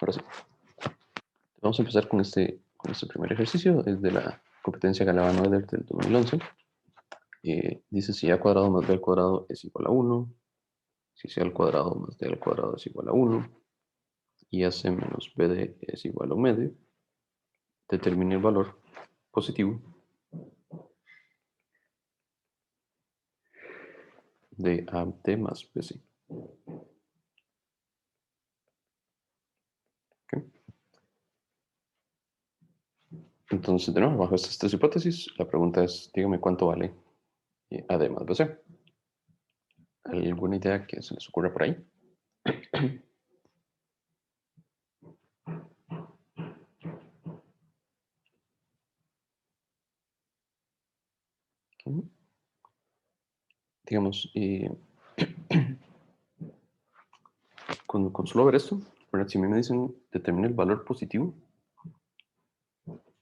Ahora sí. Vamos a empezar con este primer ejercicio. Es de la competencia Galvano-Eder del 2011. Dice si a cuadrado más b al cuadrado es igual a 1, si c al cuadrado más d al cuadrado es igual a 1, y ac menos bd es igual a 1 medio. Determine el valor positivo de AD más BC. ¿Okay? Entonces, de nuevo, bajo estas tres hipótesis, la pregunta es, dígame cuánto vale AD más BC. ¿Alguna idea que se les ocurra por ahí? Okay. Digamos, con solo ver esto, si a mí me dicen determine el valor positivo,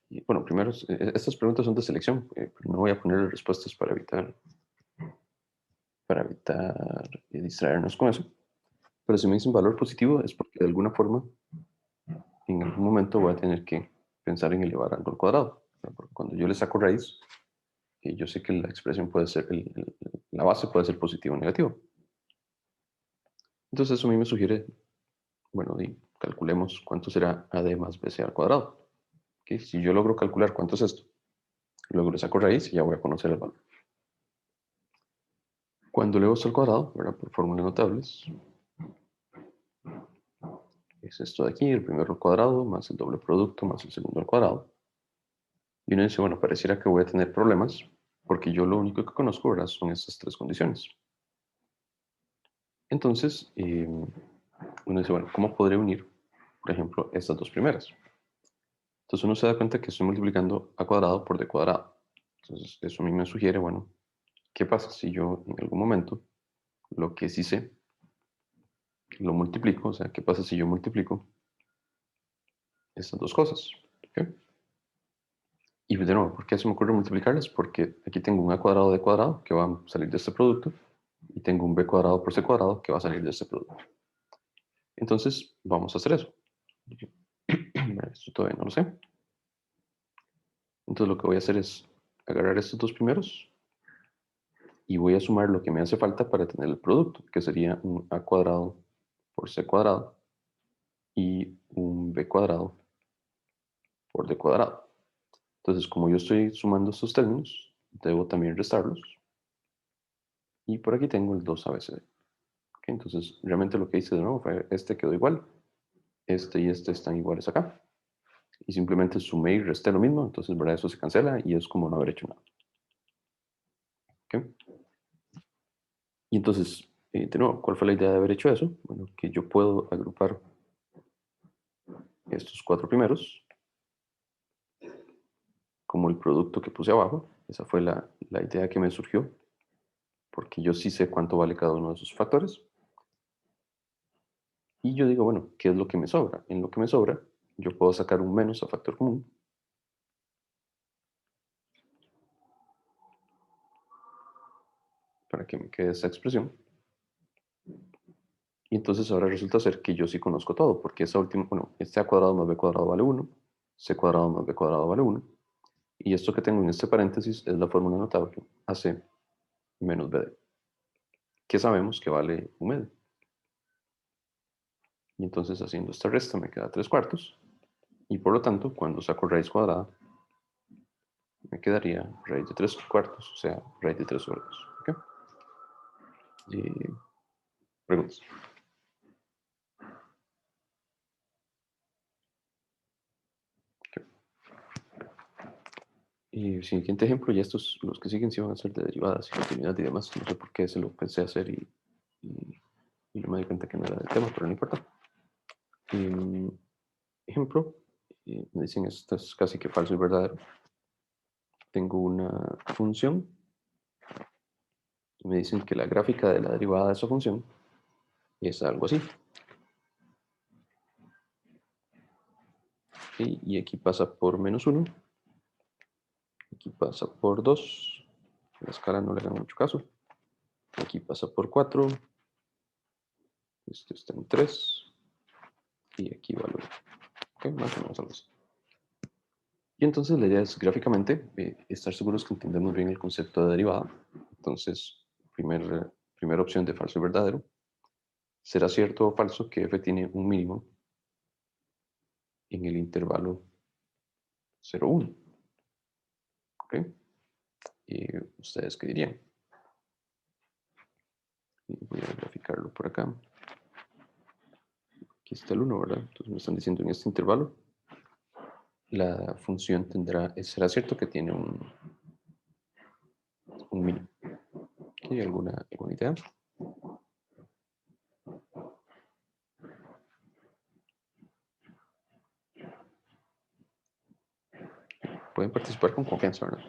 y bueno, primero, estas preguntas son de selección, pero no voy a poner respuestas para evitar distraernos con eso. Pero si me dicen valor positivo es porque de alguna forma, en algún momento voy a tener que pensar en elevar algo al cuadrado. Porque cuando yo le saco raíz, yo sé que la expresión puede ser, la base puede ser positivo o negativo. Entonces eso a mí me sugiere, bueno, calculemos cuánto será AD más BC al cuadrado. ¿Okay? Si yo logro calcular cuánto es esto, luego le saco raíz y ya voy a conocer el valor. Cuando elevo esto al cuadrado, por fórmulas notables, es esto de aquí, el primero al cuadrado, más el doble producto, más el segundo al cuadrado. Y uno dice, bueno, pareciera que voy a tener problemas, porque yo lo único que conozco, ¿verdad?, son estas tres condiciones. Entonces, uno dice, bueno, ¿cómo podré unir, por ejemplo, estas dos primeras? Entonces uno se da cuenta que estoy multiplicando a cuadrado por d cuadrado. Entonces eso a mí me sugiere, bueno, ¿qué pasa si yo en algún momento lo que sí sé lo multiplico? O sea, ¿qué pasa si yo multiplico estas dos cosas? ¿Okay? Y de nuevo, ¿por qué se me ocurre multiplicarlas? Porque aquí tengo un a cuadrado d cuadrado que va a salir de este producto y tengo un b cuadrado por c cuadrado que va a salir de este producto. Entonces, vamos a hacer eso. Esto todavía no lo sé. Entonces lo que voy a hacer es agarrar estos dos primeros y voy a sumar lo que me hace falta para tener el producto, que sería un a cuadrado por c cuadrado y un b cuadrado por d cuadrado. Entonces, como yo estoy sumando estos términos, debo también restarlos. Y por aquí tengo el 2abcd. ¿Okay? Entonces, realmente lo que hice de nuevo fue este quedó igual. Este y este están iguales acá. Y simplemente sumé y resté lo mismo. Entonces, ¿verdad? Eso se cancela y es como no haber hecho nada. ¿Okay? Y entonces, de nuevo, ¿cuál fue la idea de haber hecho eso? Bueno, que yo puedo agrupar estos cuatro primeros como el producto que puse abajo. Esa fue la idea que me surgió, porque yo sí sé cuánto vale cada uno de esos factores. Y yo digo, bueno, ¿qué es lo que me sobra? En lo que me sobra, yo puedo sacar un menos a factor común. Para que me quede esa expresión. Y entonces ahora resulta ser que yo sí conozco todo, porque esa última, bueno, este a cuadrado más b cuadrado vale 1, c cuadrado más b cuadrado vale 1, y esto que tengo en este paréntesis es la fórmula notable ac menos bd, que sabemos que vale 1 medio. Y entonces haciendo esta resta me queda 3 cuartos, y por lo tanto, cuando saco raíz cuadrada, me quedaría raíz de 3 cuartos, o sea, raíz de 3 sobre 2. ¿Okay? Preguntas. Okay. Y siguiente ejemplo, y estos, los que siguen, sí van a ser de derivadas y continuidad y demás. No sé por qué se lo pensé hacer y no me di cuenta que no era del tema, pero no importa. Ejemplo, me dicen esto es casi que falso y verdadero. Tengo una función y me dicen que la gráfica de la derivada de esa función es algo así. ¿Okay? Y aquí pasa por menos 1, aquí pasa por 2, la escala no le hagan mucho caso, aquí pasa por 4, este está en 3, y aquí valor. Ok, mantenemos algo así. Y entonces la idea es gráficamente estar seguros que entendemos bien el concepto de derivada. Entonces, primera opción de falso y verdadero. ¿Será cierto o falso que f tiene un mínimo en el intervalo 0, 1? ¿Ok? ¿Y ustedes qué dirían? Y voy a graficarlo por acá. Aquí está el 1, ¿verdad? Entonces me están diciendo en este intervalo la función será cierto que tiene un mínimo. ¿Hay alguna idea? Pueden participar con confianza, ¿verdad?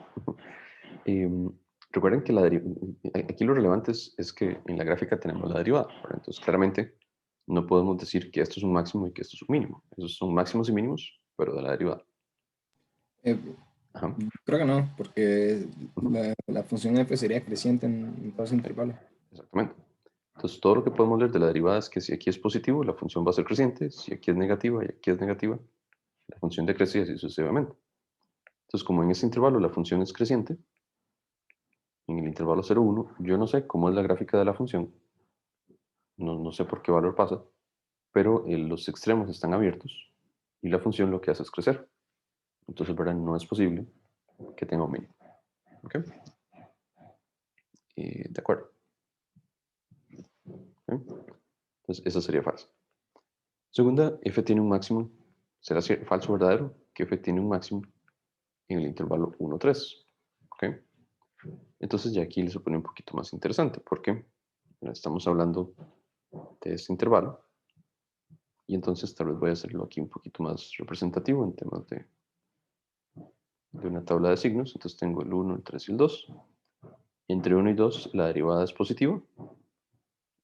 Em, Recuerden que aquí lo relevante es que en la gráfica tenemos la derivada, ¿verdad? Entonces claramente no podemos decir que esto es un máximo y que esto es un mínimo. Esos son máximos y mínimos, pero de la derivada. Eh, Ajá. Creo que no, porque Ujú. la función f sería creciente en todo ese intervalo. Exactamente. Entonces todo lo que podemos leer de la derivada es que si aquí es positivo, la función va a ser creciente, si aquí es negativa y aquí es negativa, la función decrece y así sucesivamente. Entonces como en este intervalo la función es creciente, en el intervalo 0, 1, yo no sé cómo es la gráfica de la función, no sé por qué valor pasa, pero los extremos están abiertos y la función lo que hace es crecer. Entonces, ¿verdad? No es posible que tenga un mínimo. ¿Ok? De acuerdo. ¿Ok? Entonces, esa sería falsa. Segunda, f tiene un máximo. ¿Será falso o verdadero? Que f tiene un máximo en el intervalo 1, 3. ¿Ok? Entonces, ya aquí se pone un poquito más interesante porque estamos hablando de este intervalo y entonces tal vez voy a hacerlo aquí un poquito más representativo en temas de una tabla de signos. Entonces tengo el 1, el 3 y el 2. Entre 1 y 2 la derivada es positiva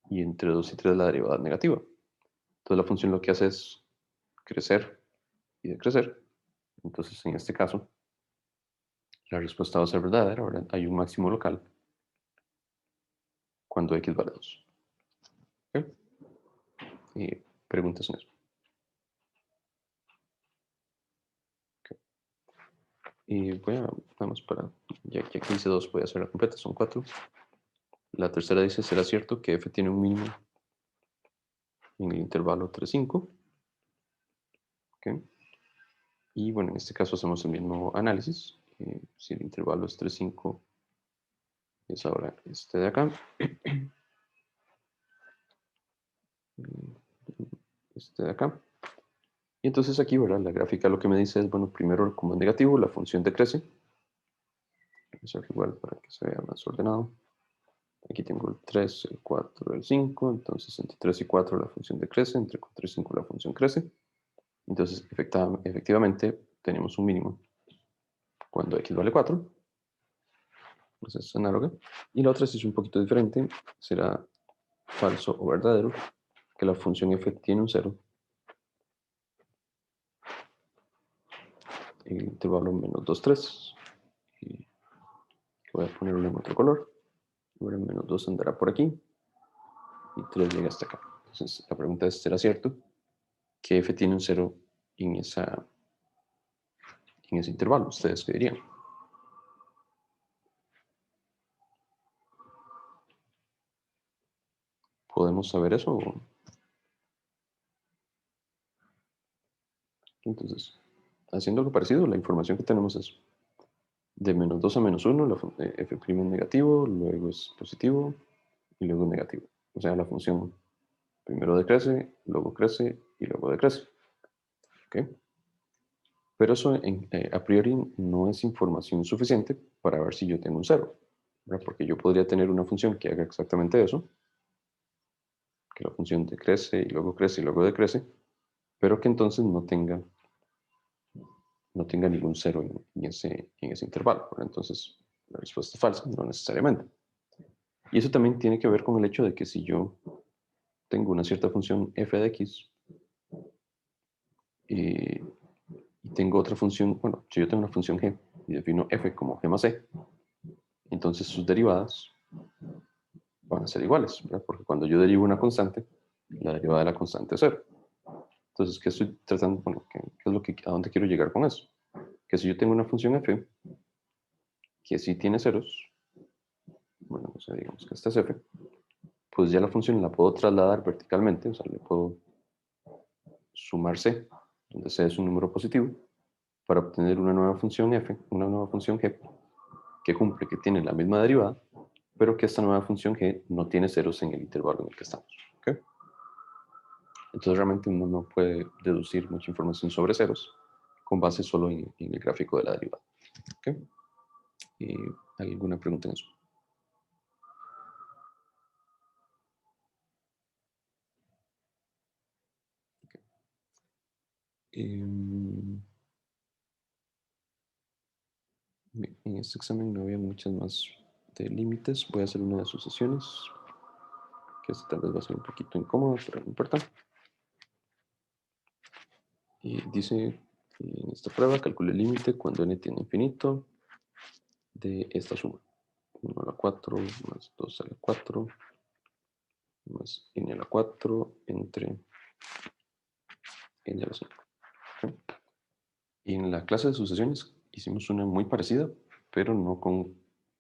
y entre 2 y 3 la derivada es negativa. Entonces la función lo que hace es crecer y decrecer. Entonces en este caso la respuesta va a ser verdadera, ¿verdad? Hay un máximo local cuando x vale 2. ¿Ok? Y preguntas en eso. ¿Ok? Y voy a, vamos para, ya que dice 2 voy a hacer la completa, son 4. La tercera dice, ¿será cierto que f tiene un mínimo en el intervalo 3, 5? ¿Ok? Y bueno, en este caso hacemos el mismo análisis. Si el intervalo es 3, 5, es ahora este de acá. Este de acá. Y entonces aquí, ¿verdad? La gráfica lo que me dice es, bueno, primero como es negativo, la función decrece. Voy a hacerlo igual para que se vea más ordenado. Aquí tengo el 3, el 4, el 5. Entonces entre 3 y 4 la función decrece, entre 4 y 5 la función crece. Entonces efectivamente tenemos un mínimo cuando x vale 4. Entonces es análoga. Y la otra sí es un poquito diferente. Será falso o verdadero que la función f tiene un 0 en el intervalo menos 2, 3. Y voy a ponerlo en otro color. Ahora menos 2 andará por aquí y 3 llega hasta acá. Entonces la pregunta es, ¿será cierto que f tiene un 0 en, en ese intervalo? ¿Ustedes qué dirían? ¿Podemos saber eso? Entonces, haciendo algo parecido, la información que tenemos es de menos 2 a menos 1, f' es negativo, luego es positivo y luego es negativo. O sea, la función primero decrece, luego crece y luego decrece. ¿Ok? Pero eso a priori no es información suficiente para ver si yo tengo un cero, ¿verdad? Porque yo podría tener una función que haga exactamente eso, que la función decrece y luego decrece, pero que entonces no tenga ningún cero en ese intervalo, ¿verdad? Entonces la respuesta es falsa, no necesariamente. Y eso también tiene que ver con el hecho de que si yo tengo una cierta función f de x y tengo otra función, bueno, si yo tengo una función g y defino f como g más e, entonces sus derivadas van a ser iguales, ¿verdad? Porque cuando yo derivo una constante, la derivada de la constante es cero. Entonces, ¿qué estoy tratando? Bueno, ¿qué es lo que, a dónde quiero llegar con eso? Que si yo tengo una función f que sí tiene ceros, bueno, o sea, digamos que esta es f, pues ya la función la puedo trasladar verticalmente, o sea, le puedo sumar c, donde c es un número positivo, para obtener una nueva función f, una nueva función g, que cumple, que tiene la misma derivada, pero que esta nueva función g no tiene ceros en el intervalo en el que estamos. ¿Okay? Entonces realmente uno no puede deducir mucha información sobre ceros con base solo en el gráfico de la derivada. ¿Okay? ¿Hay alguna pregunta en eso? Okay. En este examen no había muchas más de límites. Voy a hacer una de sucesiones, que esta tal vez va a ser un poquito incómoda, pero no importa. Y dice, en esta prueba, calcule el límite cuando n tiene infinito de esta suma. 1 a la 4 más 2 a la 4 más n a la 4 entre n a la 5. ¿Okay? Y en la clase de sucesiones hicimos una muy parecida, pero no con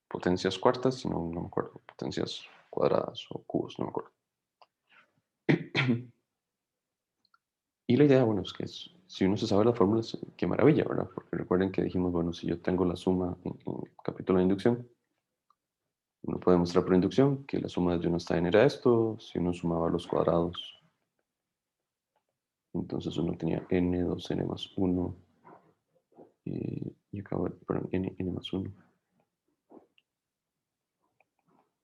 potencias cuartas, sino, no me acuerdo, potencias cuadradas o cubos, no me acuerdo. Y la idea, bueno, es que si uno se sabe las fórmulas, qué maravilla, ¿verdad? Porque recuerden que dijimos, bueno, si yo tengo la suma en el capítulo de inducción, uno puede mostrar por inducción que la suma de 1 hasta n era esto, si uno sumaba los cuadrados, entonces uno tenía n, 2n más 1, y acabo, perdón, n más 1,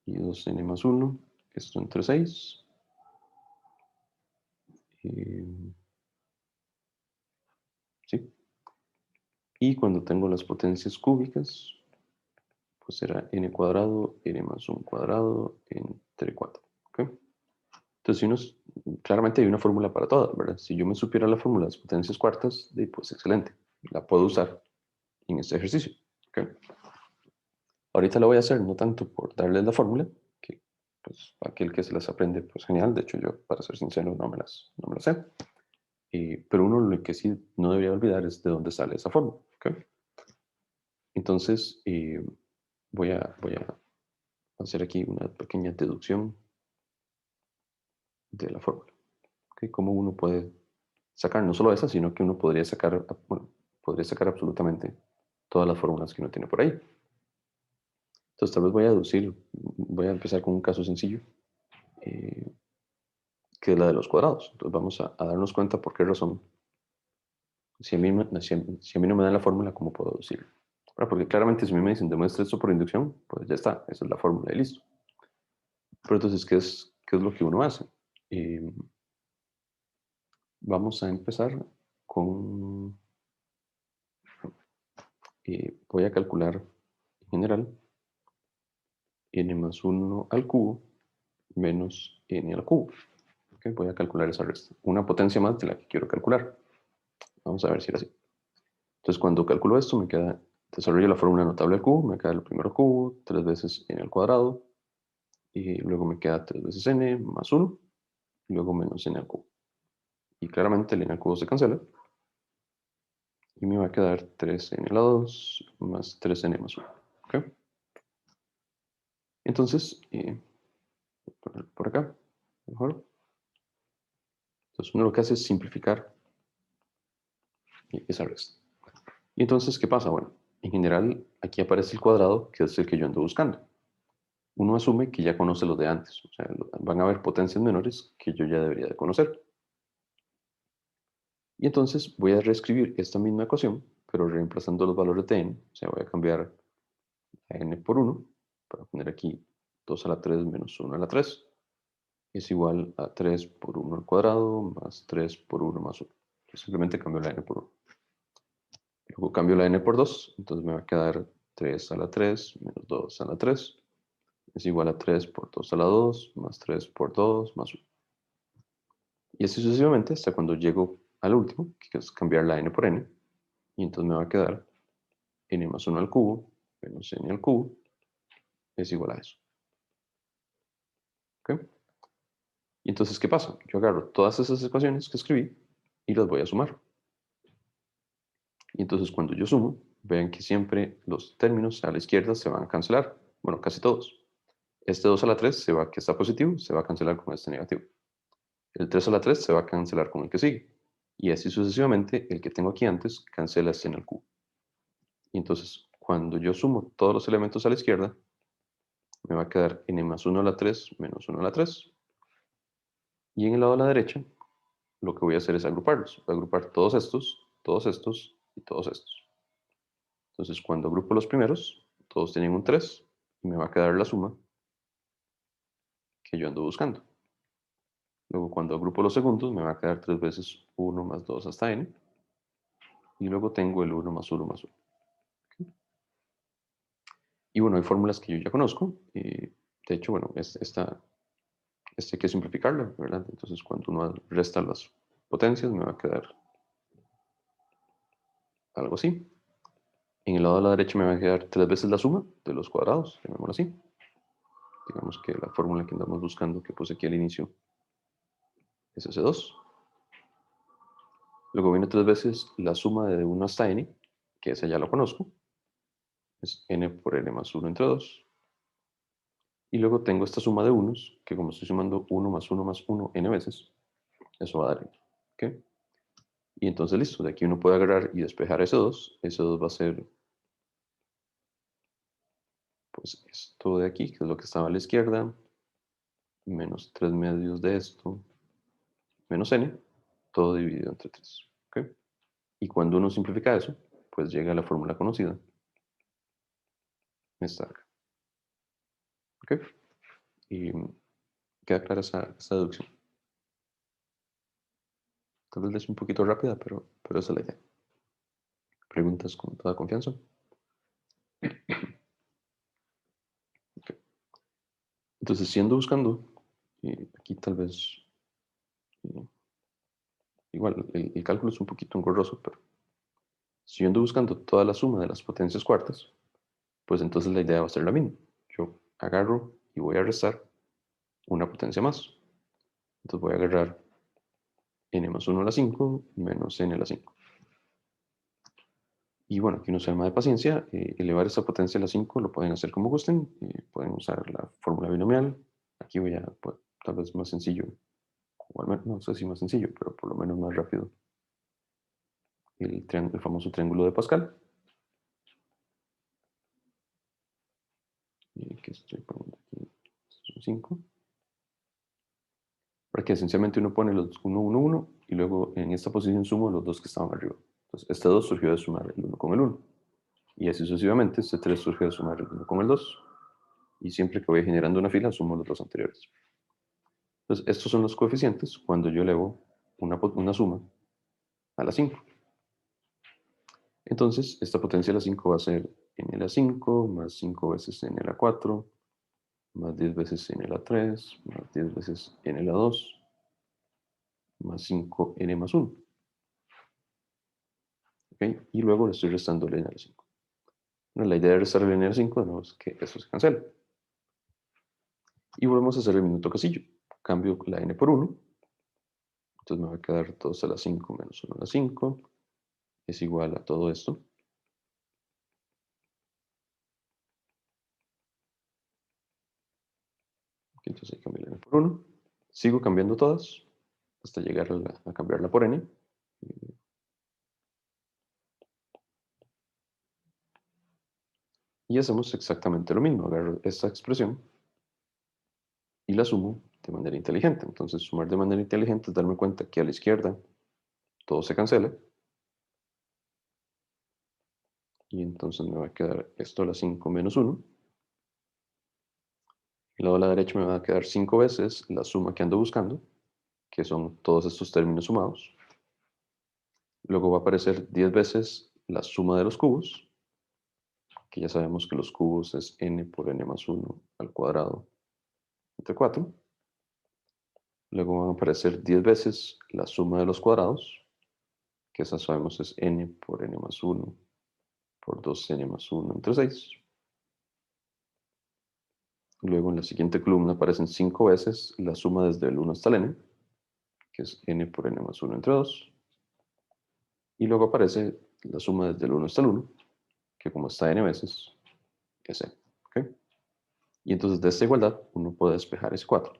y 2n más 1, esto entre 6, ¿sí? Y cuando tengo las potencias cúbicas, pues será n cuadrado, n más 1 cuadrado, entre 4, ¿ok? Entonces, claramente hay una fórmula para todas, ¿verdad? Si yo me supiera la fórmula de las potencias cuartas, pues excelente, la puedo usar en este ejercicio, ¿ok? Ahorita lo voy a hacer no tanto por darles la fórmula, que pues aquel que se las aprende, pues genial, de hecho yo, para ser sincero, no me las sé, pero uno lo que sí no debería olvidar es de dónde sale esa fórmula, ¿ok? Entonces, voy a hacer aquí una pequeña deducción de la fórmula. ¿Okay? Cómo uno puede sacar no solo esa, sino que uno podría sacar, bueno, podría sacar absolutamente todas las fórmulas que uno tiene por ahí. Entonces tal vez voy a empezar con un caso sencillo, eh, que es la de los cuadrados. Entonces vamos a darnos cuenta por qué razón, si a mí no me dan la fórmula, ¿cómo puedo deducirlo? Porque claramente si a mí me dicen demuestra esto por inducción, pues ya está, esa es la fórmula y listo. Pero entonces, ¿qué es lo que uno hace? Eh, Vamos a empezar con, voy a calcular en general n más 1 al cubo menos n al cubo. ¿Okay? Voy a calcular esa resta. Una potencia más de la que quiero calcular. Vamos a ver si era así. Entonces, cuando calculo esto, desarrollo la fórmula notable al cubo, me queda el primero cubo, 3 veces n al cuadrado, y luego me queda 3 veces n más 1, y luego menos n al cubo. Y claramente el n al cubo se cancela, y me va a quedar 3n a la 2 más 3n más 1. ¿Okay? Entonces, por acá, mejor. Entonces uno lo que hace es simplificar esa resta. Y entonces, ¿qué pasa? Bueno, en general aquí aparece el cuadrado, que es el que yo ando buscando. Uno asume que ya conoce los de antes, o sea, van a haber potencias menores que yo ya debería de conocer. Y entonces voy a reescribir esta misma ecuación, pero reemplazando los valores de n, o sea, voy a cambiar a n por 1, para poner aquí 2 a la 3 menos 1 a la 3, es igual a 3 por 1 al cuadrado más 3 por 1 más 1. Entonces simplemente cambio la n por 1. Luego cambio la n por 2, entonces me va a quedar 3 a la 3 menos 2 a la 3 es igual a 3 por 2 a la 2 más 3 por 2 más 1. Y así sucesivamente hasta cuando llego al último, que es cambiar la n por n, y entonces me va a quedar n más 1 al cubo menos n al cubo es igual a eso. ¿Okay? Y entonces, ¿qué pasa? Yo agarro todas esas ecuaciones que escribí y las voy a sumar. Y entonces cuando yo sumo, vean que siempre los términos a la izquierda se van a cancelar. Bueno, casi todos. Este 2 a la 3 que está positivo, se va a cancelar con este negativo. El 3 a la 3 se va a cancelar con el que sigue. Y así sucesivamente, el que tengo aquí antes cancela este en el cubo. Y entonces, cuando yo sumo todos los elementos a la izquierda, me va a quedar n más 1 a la 3 menos 1 a la 3. Y en el lado de la derecha, lo que voy a hacer es agruparlos. Voy a agrupar todos estos y todos estos. Entonces, cuando agrupo los primeros, todos tienen un 3 y me va a quedar la suma que yo ando buscando. Luego, cuando agrupo los segundos, me va a quedar 3 veces 1 más 2 hasta n. Y luego tengo el 1 más 1 más 1. Y bueno, hay fórmulas que yo ya conozco. De hecho, bueno, esta hay que simplificarla, ¿verdad? Entonces, cuando uno resta las potencias, me va a quedar algo así. En el lado de la derecha me va a quedar 3 veces la suma de los cuadrados, llamémoslo así. Digamos que la fórmula que andamos buscando, que puse aquí al inicio, es ese 2. Luego viene 3 veces la suma de 1 hasta n, que esa ya lo conozco. Es n por n más 1 entre 2. Y luego tengo esta suma de unos, que como estoy sumando 1 más 1 n veces, eso va a dar n. ¿Ok? Y entonces listo, de aquí uno puede agarrar y despejar ese 2. Ese 2 va a ser, pues, esto de aquí, que es lo que estaba a la izquierda, menos 3 medios de esto, menos n, todo dividido entre 3. ¿Ok? Y cuando uno simplifica eso, pues llega a la fórmula conocida. Esta de acá. ¿Ok? Y queda clara esa deducción. Tal vez es un poquito rápida, pero esa es la idea. Preguntas con toda confianza. Okay. Entonces, si ando buscando, aquí tal vez, eh, igual, el cálculo es un poquito engorroso, pero si yo ando buscando toda la suma de las potencias cuartas, pues entonces la idea va a ser la misma. Yo agarro y voy a restar una potencia más. Entonces voy a agarrar n más 1 a la 5 menos n a la 5. Y bueno, aquí no se llama de paciencia. Elevar esa potencia a la 5 lo pueden hacer como gusten. Pueden usar la fórmula binomial. Aquí voy a, pues, tal vez más sencillo. O al menos, no sé si más sencillo, pero por lo menos más rápido. El famoso triángulo de Pascal. Que estoy poniendo aquí. Son 5. Porque esencialmente uno pone los 1, 1, 1 y luego en esta posición sumo los dos que estaban arriba. Entonces, este 2 surgió de sumar el 1 con el 1. Y así sucesivamente, este 3 surgió de sumar el 1 con el 2. Y siempre que voy generando una fila, sumo los dos anteriores. Entonces, estos son los coeficientes cuando yo elevo una suma a la 5. Entonces, esta potencia de la 5 va a ser n a la 5 más 5 veces n a la 4 más 10 veces n a la 3 más 10 veces n a la 2 más 5n más 1. ¿Okay? Y luego le estoy restando el n a la 5. Bueno, la idea de restar el n a la 5 no es que eso se cancele. Y volvemos a hacer el minuto casillo. Cambio la n por 1. Entonces me va a quedar 2 a la 5 menos 1 a la 5. Es igual a todo esto. Entonces ahí cambio la n por 1. Sigo cambiando todas hasta llegar a cambiarla por n. Y hacemos exactamente lo mismo. Agarro esta expresión y la sumo de manera inteligente. Entonces sumar de manera inteligente es darme cuenta que a la izquierda todo se cancela. Y entonces me va a quedar esto a la 5 menos 1. Y luego a la derecha me va a quedar 5 veces la suma que ando buscando, que son todos estos términos sumados. Luego va a aparecer 10 veces la suma de los cubos, que ya sabemos que los cubos es n por n más 1 al cuadrado entre 4. Luego van a aparecer 10 veces la suma de los cuadrados, que esa sabemos es n por n más 1 por 2n más 1 entre 6. Luego en la siguiente columna aparecen 5 veces la suma desde el 1 hasta el n, que es n por n más 1 entre 2. Y luego aparece la suma desde el 1 hasta el 1, que como está n veces, es n. ¿Ok? Y entonces de esta igualdad uno puede despejar ese 4.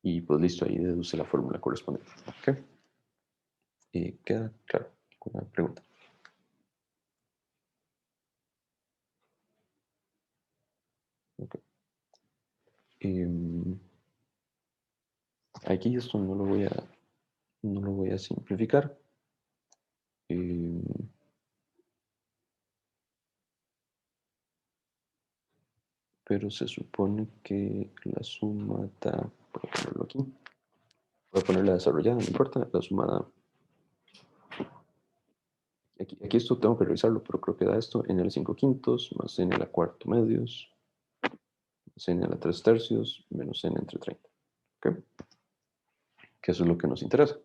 Y pues listo, ahí deduce la fórmula correspondiente. ¿Ok? Y queda claro. ¿Alguna pregunta? Ok. Aquí esto no lo voy a simplificar. Em, pero se supone que la suma da, voy a ponerlo aquí, voy a ponerla desarrollada, no importa, la suma da, aquí esto tengo que revisarlo, pero creo que da esto n a la 5 quintos más n a la cuarto medios, más n a la 3 tercios, menos n entre 30. ¿Ok? Que eso es lo que nos interesa.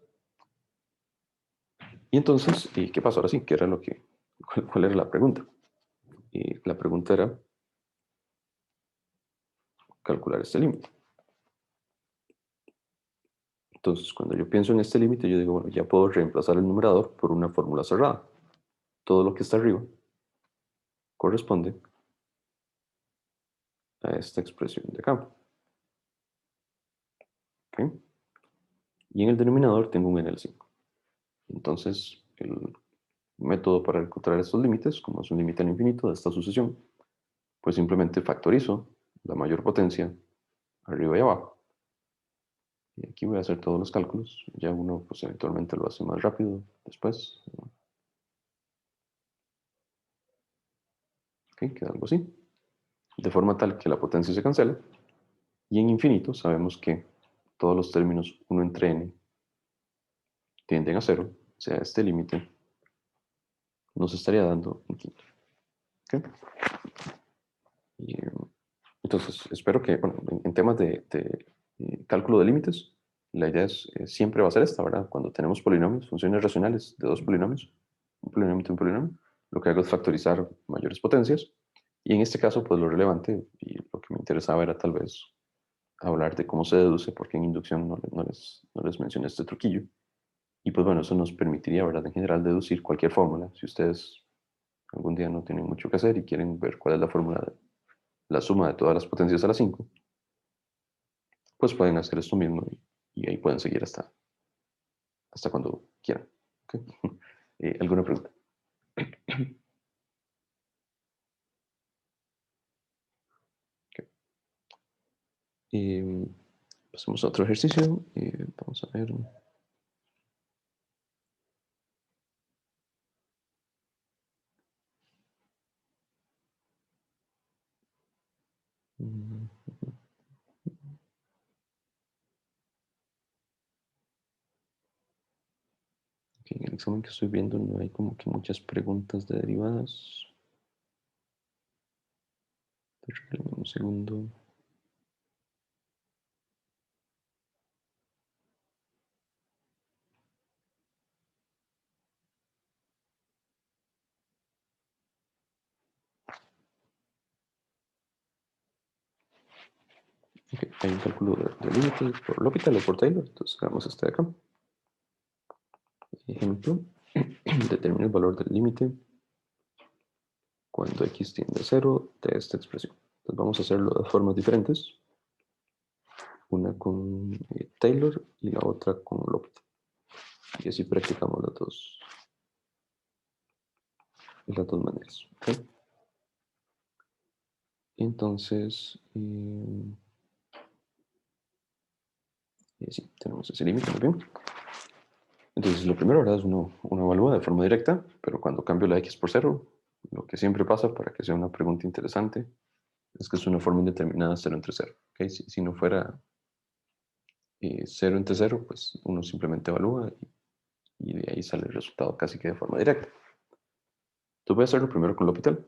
Y entonces, ¿qué pasó ahora sí? ¿Qué era cuál era la pregunta? La pregunta era calcular este límite. Entonces, cuando yo pienso en este límite, yo digo, bueno, ya puedo reemplazar el numerador por una fórmula cerrada. Todo lo que está arriba corresponde a esta expresión de acá. ¿Okay? Y en el denominador tengo un n al 5. Entonces, el método para encontrar estos límites, como es un límite al infinito de esta sucesión, pues simplemente factorizo la mayor potencia arriba y abajo. Y aquí voy a hacer todos los cálculos. Ya uno, pues eventualmente lo hace más rápido después. ¿Ok? Queda algo así. De forma tal que la potencia se cancela. Y en infinito sabemos que todos los términos 1 entre n tienden a 0. O sea, este límite nos estaría dando un quinto. ¿Ok? Y, entonces, espero que, bueno, en temas de cálculo de límites, la idea siempre va a ser esta, ¿verdad? Cuando tenemos polinomios, funciones racionales de dos polinomios, un polinomio y un polinomio, lo que hago es factorizar mayores potencias. Y en este caso, pues lo relevante y lo que me interesaba era tal vez hablar de cómo se deduce, porque en inducción no les mencioné este truquillo. Y pues bueno, eso nos permitiría, ¿verdad? En general, deducir cualquier fórmula. Si ustedes algún día no tienen mucho que hacer y quieren ver cuál es la fórmula de la suma de todas las potencias a la 5, pues pueden hacer esto mismo y ahí pueden seguir hasta cuando quieran. ¿Okay? ¿Alguna pregunta? Okay. Pasemos a otro ejercicio. Vamos a ver. Mm, okay, en el examen que estoy viendo no hay como que muchas preguntas de derivadas. Regálame un segundo. Okay, hay un cálculo de límite por L'Hopital o por Taylor. Entonces hagamos este de acá. Ejemplo, determina el valor del límite cuando x tiende a 0 de esta expresión. Entonces vamos a hacerlo de formas diferentes. Una con Taylor y la otra con L'Hopital. Y así practicamos las dos maneras. ¿Okay? Entonces, sí, tenemos ese límite, muy bien. Entonces, lo primero, ¿verdad? Es uno evalúa de forma directa, pero cuando cambio la x por 0, lo que siempre pasa para que sea una pregunta interesante es que es una forma indeterminada 0 entre 0. ¿Okay? Si no fuera 0 entre 0, pues uno simplemente evalúa y de ahí sale el resultado casi que de forma directa. Entonces voy a hacerlo primero con L'Hopital.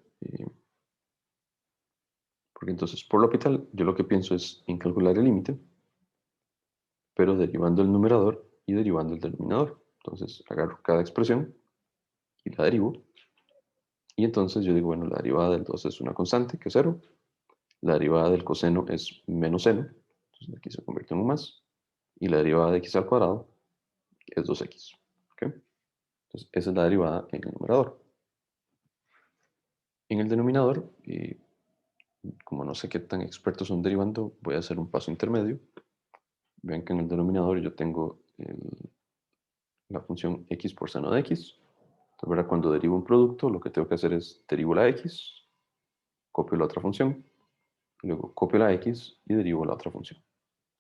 Porque entonces por L'Hopital yo lo que pienso es en calcular el límite, pero derivando el numerador y derivando el denominador. Entonces agarro cada expresión y la derivo. Y entonces yo digo, bueno, la derivada del 2 es una constante, que es 0. La derivada del coseno es menos seno. Entonces aquí se convierte en un más. Y la derivada de x al cuadrado que es 2x. ¿Ok? Entonces, esa es la derivada en el numerador. En el denominador, como no sé qué tan expertos son derivando, voy a hacer un paso intermedio. Vean que en el denominador yo tengo la función x por seno de x. Entonces, ¿verdad? Cuando derivo un producto, lo que tengo que hacer es derivo la x, copio la otra función, y luego copio la x y derivo la otra función.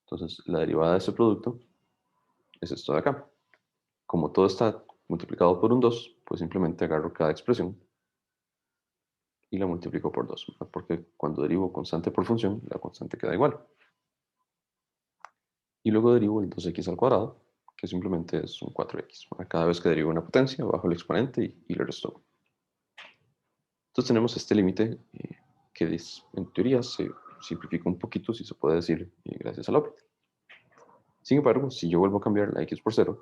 Entonces, la derivada de ese producto es esto de acá. Como todo está multiplicado por un 2, pues simplemente agarro cada expresión y la multiplico por 2, ¿verdad? Porque cuando derivo constante por función, la constante queda igual. Y luego derivo el 2x al cuadrado, que simplemente es un 4x. Cada vez que derivo una potencia, bajo el exponente y le resto. Entonces tenemos este límite que en teoría se simplifica un poquito, si se puede decir, gracias al L'Hopital. Sin embargo, si yo vuelvo a cambiar la x por 0,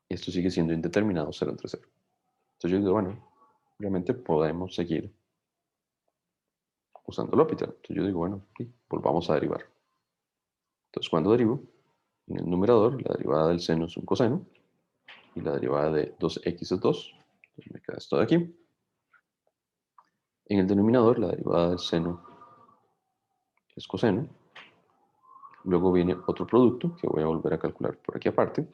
esto sigue siendo indeterminado 0 entre 0. Entonces yo digo, bueno, realmente podemos seguir usando L'Hopital. Entonces yo digo, bueno, sí, volvamos a derivar. Entonces cuando derivo, en el numerador, la derivada del seno es un coseno, y la derivada de 2x es 2. Entonces me queda esto de aquí. En el denominador, la derivada del seno es coseno. Luego viene otro producto que voy a volver a calcular por aquí aparte.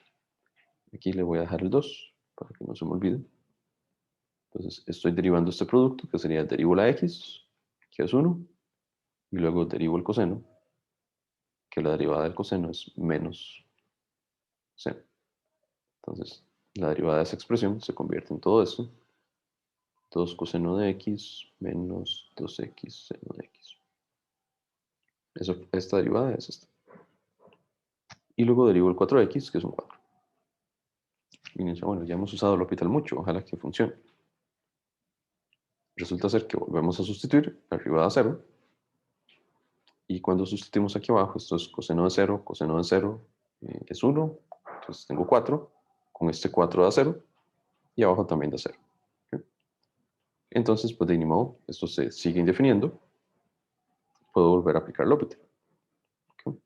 Aquí le voy a dejar el 2 para que no se me olvide. Entonces estoy derivando este producto que sería derivo la x, que es 1, y luego derivo el coseno, que la derivada del coseno es menos seno. Entonces la derivada de esa expresión se convierte en todo esto. 2 coseno de x menos 2x seno de x. Esta derivada es esta. Y luego derivo el 4x, que es un 4. Y dice, bueno, ya hemos usado L'Hopital mucho, ojalá que funcione. Resulta ser que volvemos a sustituir, arriba da 0. Y cuando sustituimos aquí abajo, esto es coseno de 0 es 1. Entonces tengo 4. Con este 4 da 0. Y abajo también da 0. ¿Okay? Entonces, pues de ni modo, esto se sigue indefiniendo. Puedo volver a aplicar L'Hopital. ¿Okay?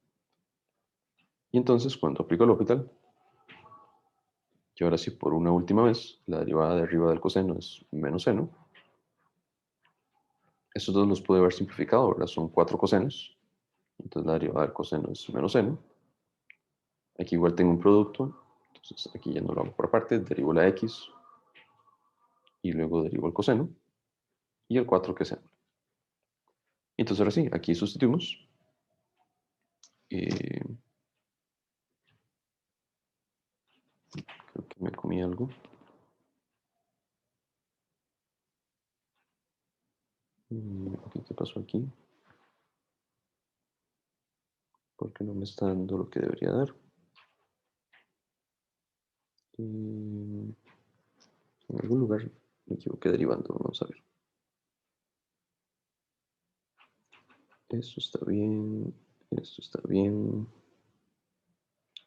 Y entonces, cuando aplico L'Hopital, y ahora sí, por una última vez, la derivada de arriba del coseno es menos seno. Estos dos los pude haber simplificado, ¿verdad? Son 4 cosenos. Entonces la derivada del coseno es menos seno. Aquí igual tengo un producto. Entonces aquí ya no lo hago por aparte. Derivo la x. Y luego derivo el coseno. Y el 4 que seno. Entonces ahora sí, aquí sustituimos. Creo que me comí algo. ¿Qué pasó aquí? Porque no me está dando lo que debería dar. En algún lugar me equivoqué derivando. Vamos a ver. Esto está bien. Esto está bien.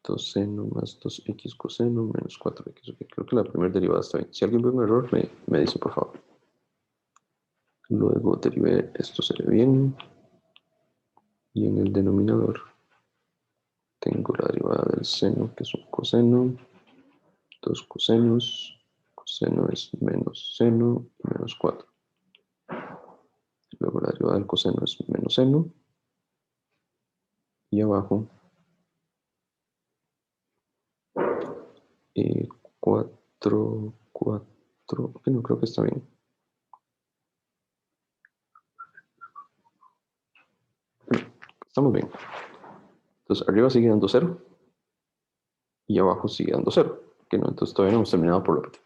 2 seno más 2x coseno menos 4x. Okay, creo que la primera derivada está bien. Si alguien ve un error, me dice por favor. Luego derivé, esto se ve bien. Y en el denominador tengo la derivada del seno, que es un coseno. 2 cosenos. Coseno es menos seno y menos 4. Luego la derivada del coseno es menos seno. Y abajo 4, 4. Bueno, creo que está bien. Estamos bien. Entonces arriba sigue dando 0. Y abajo sigue dando 0. Que no, entonces todavía no hemos terminado por L'Hopital.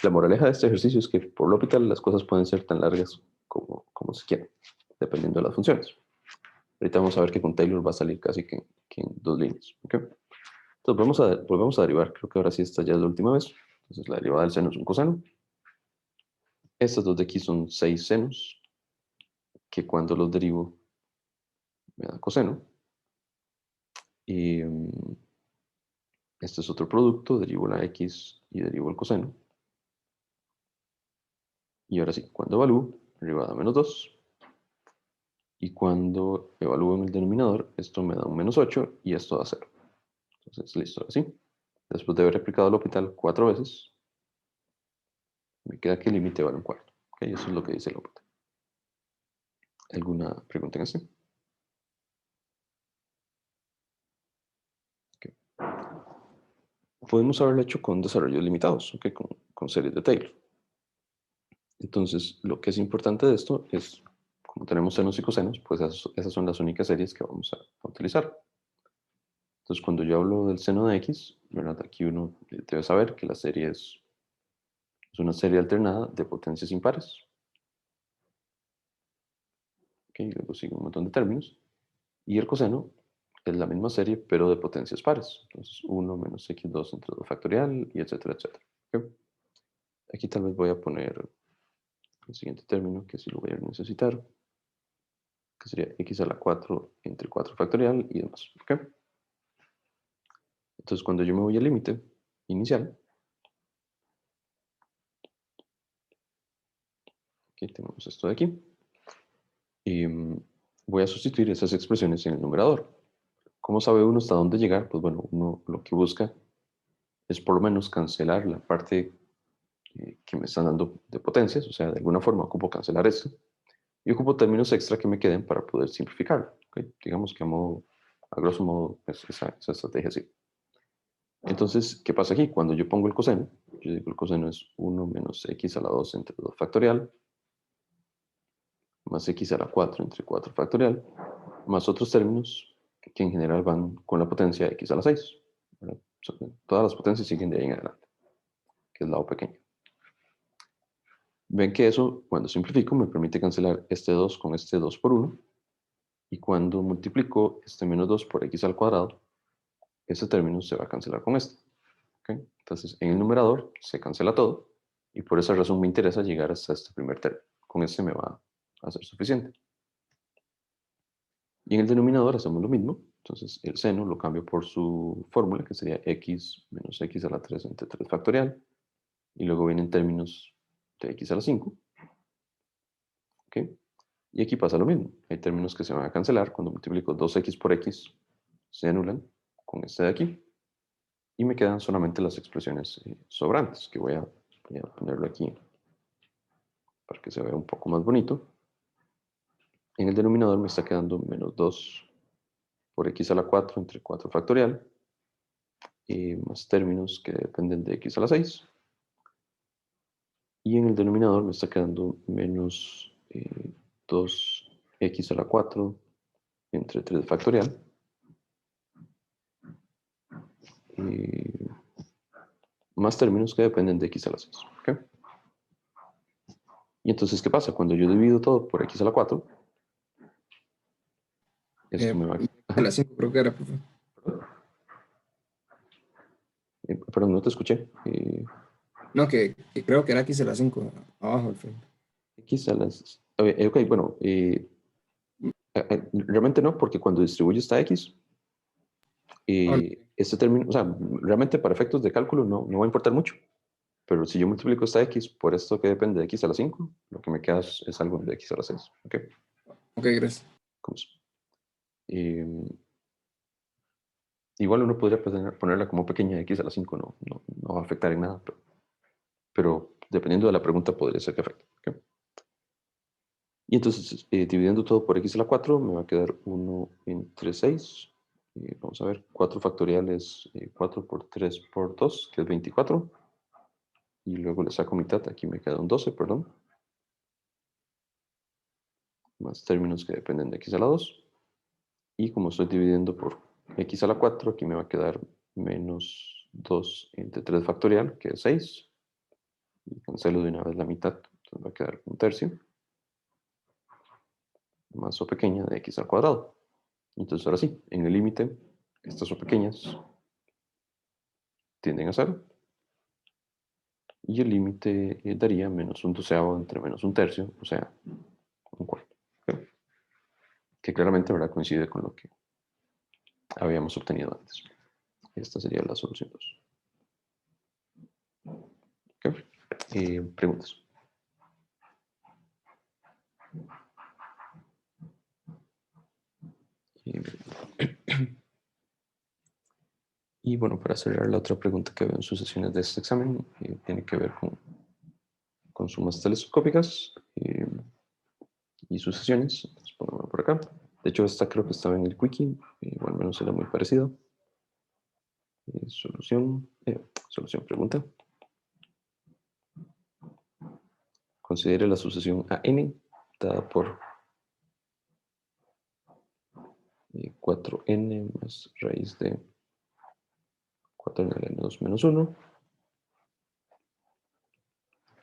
La moraleja de este ejercicio es que por L'Hopital las cosas pueden ser tan largas como se quieran, dependiendo de las funciones. Ahorita vamos a ver que con Taylor va a salir casi que en 2 líneas. ¿Okay? Entonces volvemos a derivar. Creo que ahora sí esta ya es la última vez. Entonces la derivada del seno es un coseno. Estas dos de aquí son 6 senos, que cuando los derivo me da coseno. Y este es otro producto, derivo la x y derivo el coseno. Y ahora sí, cuando evalúo, arriba da menos 2. Y cuando evalúo en el denominador, esto me da un menos 8 y esto da 0. Entonces, listo, así. Después de haber aplicado el L'Hopital 4 veces, me queda que el límite vale un cuarto. ¿Ok? Eso es lo que dice el L'Hopital. ¿Alguna pregunta en este? Okay. Podemos haberlo hecho con desarrollos limitados, ¿okay? Con series de Taylor. Entonces, lo que es importante de esto es, como tenemos senos y cosenos, pues esas son las únicas series que vamos a utilizar. Entonces, cuando yo hablo del seno de X, ¿verdad? Aquí uno debe saber que la serie es una serie alternada de potencias impares. ¿Okay? Luego sigue un montón de términos. Y el coseno es la misma serie, pero de potencias pares. Entonces, 1 menos x2 entre 2 factorial, y etcétera, etcétera. ¿Okay? Aquí tal vez voy a poner el siguiente término, que sí lo voy a necesitar, que sería x a la 4 entre 4 factorial y demás. ¿Okay? Entonces, cuando yo me voy al límite inicial, aquí tenemos esto de aquí, y voy a sustituir esas expresiones en el numerador. ¿Cómo sabe uno hasta dónde llegar? Pues bueno, uno lo que busca es por lo menos cancelar la parte que me están dando de potencias, o sea, de alguna forma ocupo cancelar esto, y ocupo términos extra que me queden para poder simplificarlo. ¿Okay? Digamos que a grosso modo, esa estrategia así. Entonces, ¿qué pasa aquí? Cuando yo pongo el coseno, yo digo el coseno es 1 menos x a la 2 entre 2 factorial, más x a la 4 entre 4 factorial, más otros términos que en general van con la potencia x a la 6. ¿Verdad? Todas las potencias siguen de ahí en adelante, que es la o pequeña. Ven que eso, cuando simplifico, me permite cancelar este 2 con este 2 por 1, y cuando multiplico este menos 2 por x al cuadrado, este término se va a cancelar con este. ¿Okay? Entonces, en el numerador se cancela todo, y por esa razón me interesa llegar hasta este primer término. Con este me va a ser suficiente. Y en el denominador hacemos lo mismo. Entonces, el seno lo cambio por su fórmula, que sería x menos x a la 3 entre 3 factorial, y luego vienen términos de x a la 5. ¿Okay? Y aquí pasa lo mismo. Hay términos que se van a cancelar. Cuando multiplico 2x por x, se anulan con este de aquí. Y me quedan solamente las expresiones sobrantes, que voy a ponerlo aquí para que se vea un poco más bonito. En el denominador me está quedando menos 2 por x a la 4 entre 4 factorial, y más términos que dependen de x a la 6. Y en el denominador me está quedando menos 2x a la 4 entre 3 factorial. Y más términos que dependen de x a la 6. ¿Okay? Y entonces, ¿qué pasa? Cuando yo divido todo por x a la 4, esto me va Y a... de las 5 creo que era, profe. Perdón, no te escuché. No, que creo que era aquí de las 5 abajo al fin. X a las... ok, bueno, realmente no, porque cuando distribuyo esta X, Ah, no. este término, o sea, realmente para efectos de cálculo no va a importar mucho. Pero si yo multiplico esta X por esto que depende de X a la 5, lo que me queda es algo de X a la 6. ¿Ok? Ok, gracias. ¿Cómo es? Igual uno podría ponerla como pequeña X a la 5, no va a afectar en nada. Pero dependiendo de la pregunta podría ser que afecte. ¿Ok? Y entonces, dividiendo todo por x a la 4, me va a quedar 1 entre 6. Vamos a ver, 4 factorial es 4 por 3 por 2, que es 24. Y luego le saco mitad, aquí me queda un 12, perdón. Más términos que dependen de x a la 2. Y como estoy dividiendo por x a la 4, aquí me va a quedar menos 2 entre 3 factorial, que es 6. Y cancelo de una vez la mitad, entonces va a quedar un tercio. Más o pequeña de x al cuadrado. Entonces ahora sí, en el límite, estas o pequeñas tienden a 0. Y el límite daría menos un doceavo entre menos un tercio, o sea, un cuarto. ¿Ok? Que claramente, ¿verdad?, coincide con lo que habíamos obtenido antes. Esta sería la solución 2. ¿Ok? Preguntas. Y bueno, para cerrar, la otra pregunta que veo en sus sesiones de este examen tiene que ver con sumas telescópicas y sucesiones. Entonces, pongámoslo por acá. De hecho, esta creo que estaba en el Quickie, o al menos era muy parecido. Solución pregunta. Considere la sucesión a n dada por 4n más raíz de 4n a la n2 menos 1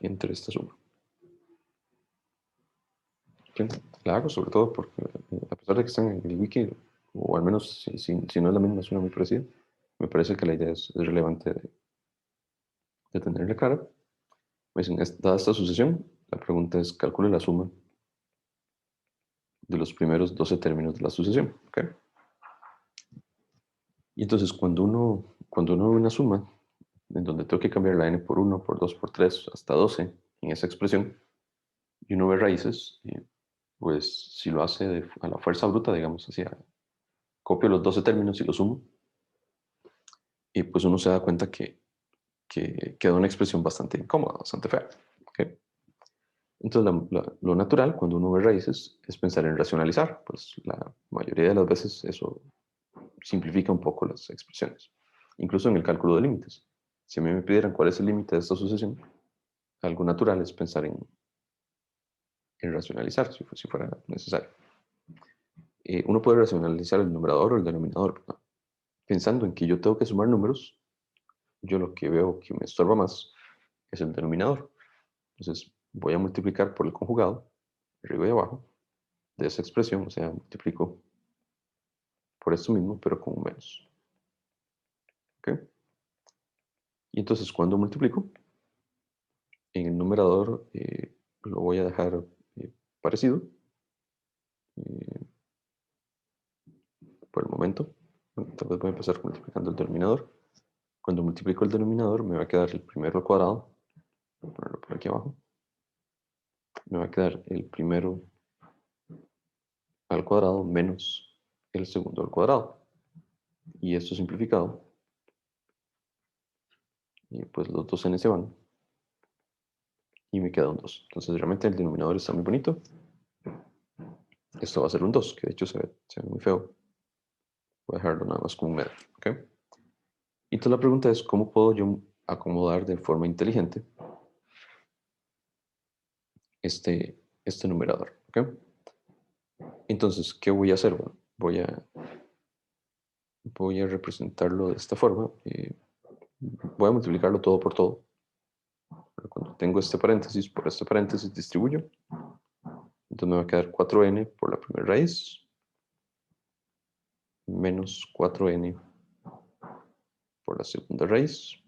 entre esta suma. La hago sobre todo porque, a pesar de que están en el wiki, o al menos si no es la misma, suena muy parecida, me parece que la idea es relevante de tenerla clara. Me dicen, dada esta sucesión, la pregunta es, calcule la suma de los primeros 12 términos de la sucesión. ¿Okay? Y entonces, cuando uno ve una suma, en donde tengo que cambiar la n por 1, por 2, por 3, hasta 12, en esa expresión, y uno ve raíces, pues si lo hace a la fuerza bruta, digamos así, copio los 12 términos y los sumo, y pues uno se da cuenta que queda una expresión bastante incómoda, bastante fea. ¿Okay? Entonces, lo natural cuando uno ve raíces es pensar en racionalizar, pues la mayoría de las veces eso simplifica un poco las expresiones, incluso en el cálculo de límites. Si a mí me pidieran cuál es el límite de esta sucesión, algo natural es pensar en racionalizar, si fuera necesario. Uno puede racionalizar el numerador o el denominador, ¿no? Pensando en que yo tengo que sumar números, yo lo que veo que me estorba más es el denominador. Entonces voy a multiplicar por el conjugado, arriba y abajo, de esa expresión, o sea, multiplico por esto mismo, pero con un menos. ¿Okay? Y entonces cuando multiplico, en el numerador lo voy a dejar parecido eh, por el momento. Bueno, tal vez voy a empezar multiplicando el denominador. Cuando multiplico el denominador me va a quedar el primero al cuadrado. Voy a ponerlo por aquí abajo. Me va a quedar el primero al cuadrado menos el segundo al cuadrado. Y esto simplificado, y pues los dos n se van y me queda un 2. Entonces realmente el denominador está muy bonito. Esto va a ser un 2, que de hecho se ve muy feo. Voy a dejarlo nada más como un medio. ¿Okay? Y entonces la pregunta es, ¿cómo puedo yo acomodar de forma inteligente este numerador? ¿Okay? Entonces, ¿qué voy a hacer? Bueno, voy a representarlo de esta forma. Voy a multiplicarlo todo por todo. Pero cuando tengo este paréntesis, por este paréntesis distribuyo. Entonces me va a quedar 4n por la primera raíz menos 4n por la segunda raíz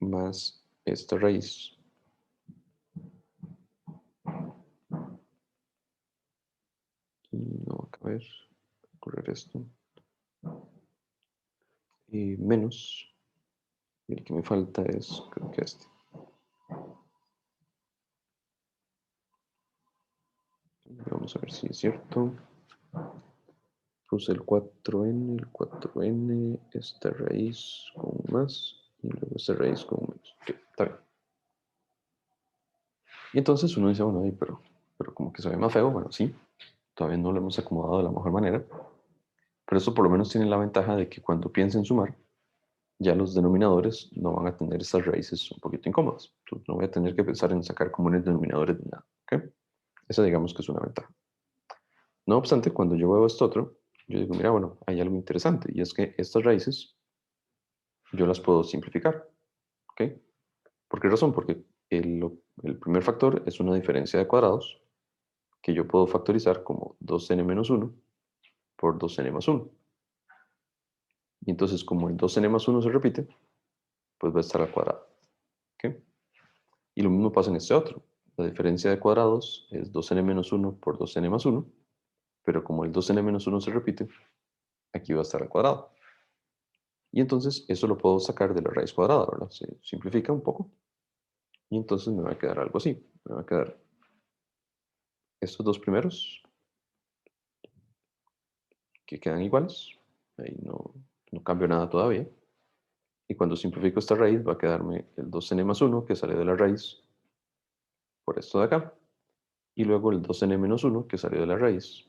más esta raíz y no va a caber correr esto y menos, y el que me falta es creo que este. Vamos a ver si es cierto. Puse el 4n, esta raíz con un más y luego esta raíz con un menos. Ok, está bien. Y entonces uno dice, bueno, pero como que se ve más feo. Bueno, sí, todavía no lo hemos acomodado de la mejor manera, pero eso por lo menos tiene la ventaja de que cuando piensen sumar, ya los denominadores no van a tener estas raíces un poquito incómodas. Entonces no voy a tener que pensar en sacar comunes denominadores de nada. ¿Okay? Esa digamos que es una ventaja. No obstante, cuando yo veo esto otro, yo digo, mira, bueno, hay algo interesante y es que estas raíces yo las puedo simplificar. ¿Ok? ¿Por qué razón? Porque el primer factor es una diferencia de cuadrados que yo puedo factorizar como 2n menos 1 por 2n más 1. Y entonces como el 2n más 1 se repite, pues va a estar al cuadrado. ¿Ok? Y lo mismo pasa en este otro. La diferencia de cuadrados es 2n menos 1 por 2n más 1, pero como el 2n menos 1 se repite, aquí va a estar al cuadrado. Y entonces eso lo puedo sacar de la raíz cuadrada, ¿verdad? Se simplifica un poco. Y entonces me va a quedar algo así. Me va a quedar estos dos primeros que quedan iguales. Ahí no cambio nada todavía. Y cuando simplifico esta raíz va a quedarme el 2n más 1 que sale de la raíz por esto de acá. Y luego el 2n menos 1 que salió de la raíz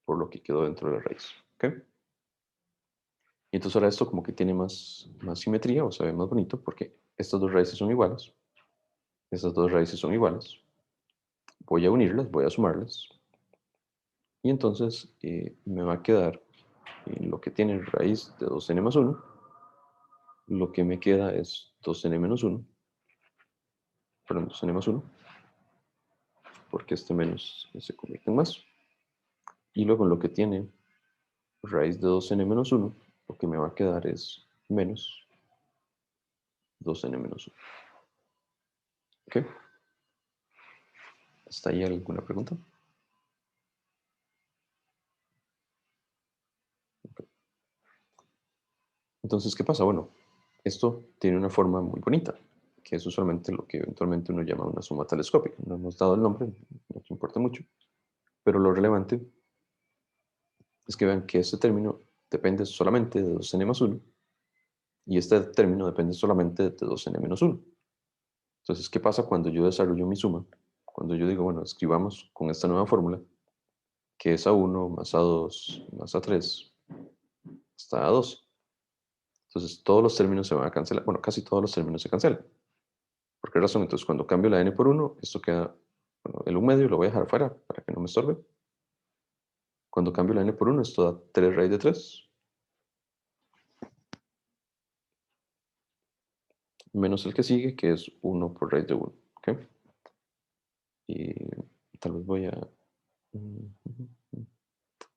por lo que quedó dentro de la raíz. ¿Ok? Y entonces ahora esto como que tiene más simetría o se ve más bonito porque estas dos raíces son iguales. Estas dos raíces son iguales. Voy a unirlas, voy a sumarlas. Y entonces me va a quedar lo que tiene raíz de 2n más 1. Lo que me queda es 2n menos 1. Perdón, 2n más 1. Porque este menos se convierte en más. Y luego en lo que tiene raíz de 2n menos 1, lo que me va a quedar es menos 2n menos 1. ¿Ok? ¿Hasta ahí alguna pregunta? Okay. Entonces, ¿qué pasa? Bueno, esto tiene una forma muy bonita, que es usualmente lo que eventualmente uno llama una suma telescópica. No hemos dado el nombre, no te importa mucho, pero lo relevante es que vean que este término depende solamente de 2n más 1 y este término depende solamente de 2n menos 1. Entonces, ¿qué pasa cuando yo desarrollo mi suma? Cuando yo digo, bueno, escribamos con esta nueva fórmula, que es A1 más A2 más A3 hasta A2. Entonces, todos los términos se van a cancelar. Bueno, casi todos los términos se cancelan. ¿Por qué razón? Entonces, cuando cambio la n por 1, esto queda, bueno, el 1 medio lo voy a dejar afuera para que no me estorbe. Cuando cambio la n por 1, esto da 3 raíz de 3, menos el que sigue, que es 1 por raíz de 1. ¿Ok? Y tal vez voy a...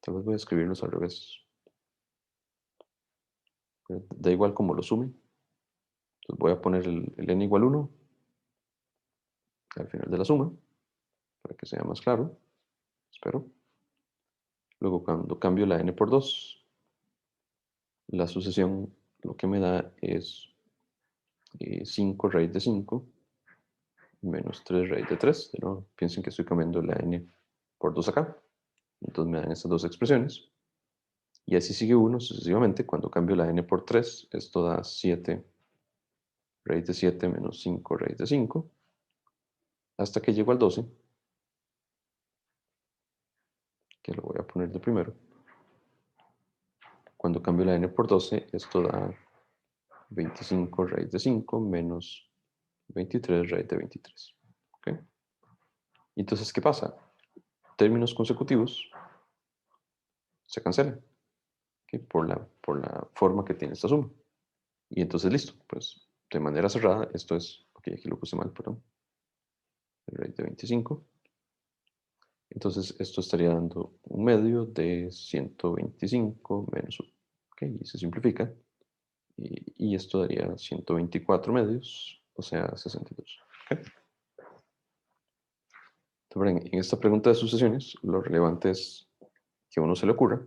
Tal vez voy a escribirlos al revés. Da igual como lo sume. Entonces voy a poner el n igual 1 al final de la suma, para que sea más claro. Espero. Luego cuando cambio la n por 2, la sucesión lo que me da es 5 raíz de 5 menos 3 raíz de 3. De nuevo, piensen que estoy cambiando la n por 2 acá. Entonces me dan estas dos expresiones. Y así sigue uno sucesivamente. Cuando cambio la n por 3, esto da 7 raíz de 7 menos 5 raíz de 5. Hasta que llego al 12, que lo voy a poner de primero. Cuando cambio la n por 12, esto da 25 raíz de 5 menos 23 raíz de 23. ¿Okay? Y entonces, ¿qué pasa? Términos consecutivos se cancelan, ¿okay? por la forma que tiene esta suma. Y entonces, listo, pues de manera cerrada, esto es, ok, aquí lo puse mal, perdón, raíz de 25. Entonces, esto estaría dando un medio de 125 menos 1. ¿Okay? Y se simplifica. Y esto daría 124 medios, o sea, 62. ¿Okay? Entonces, en esta pregunta de sucesiones, lo relevante es que a uno se le ocurra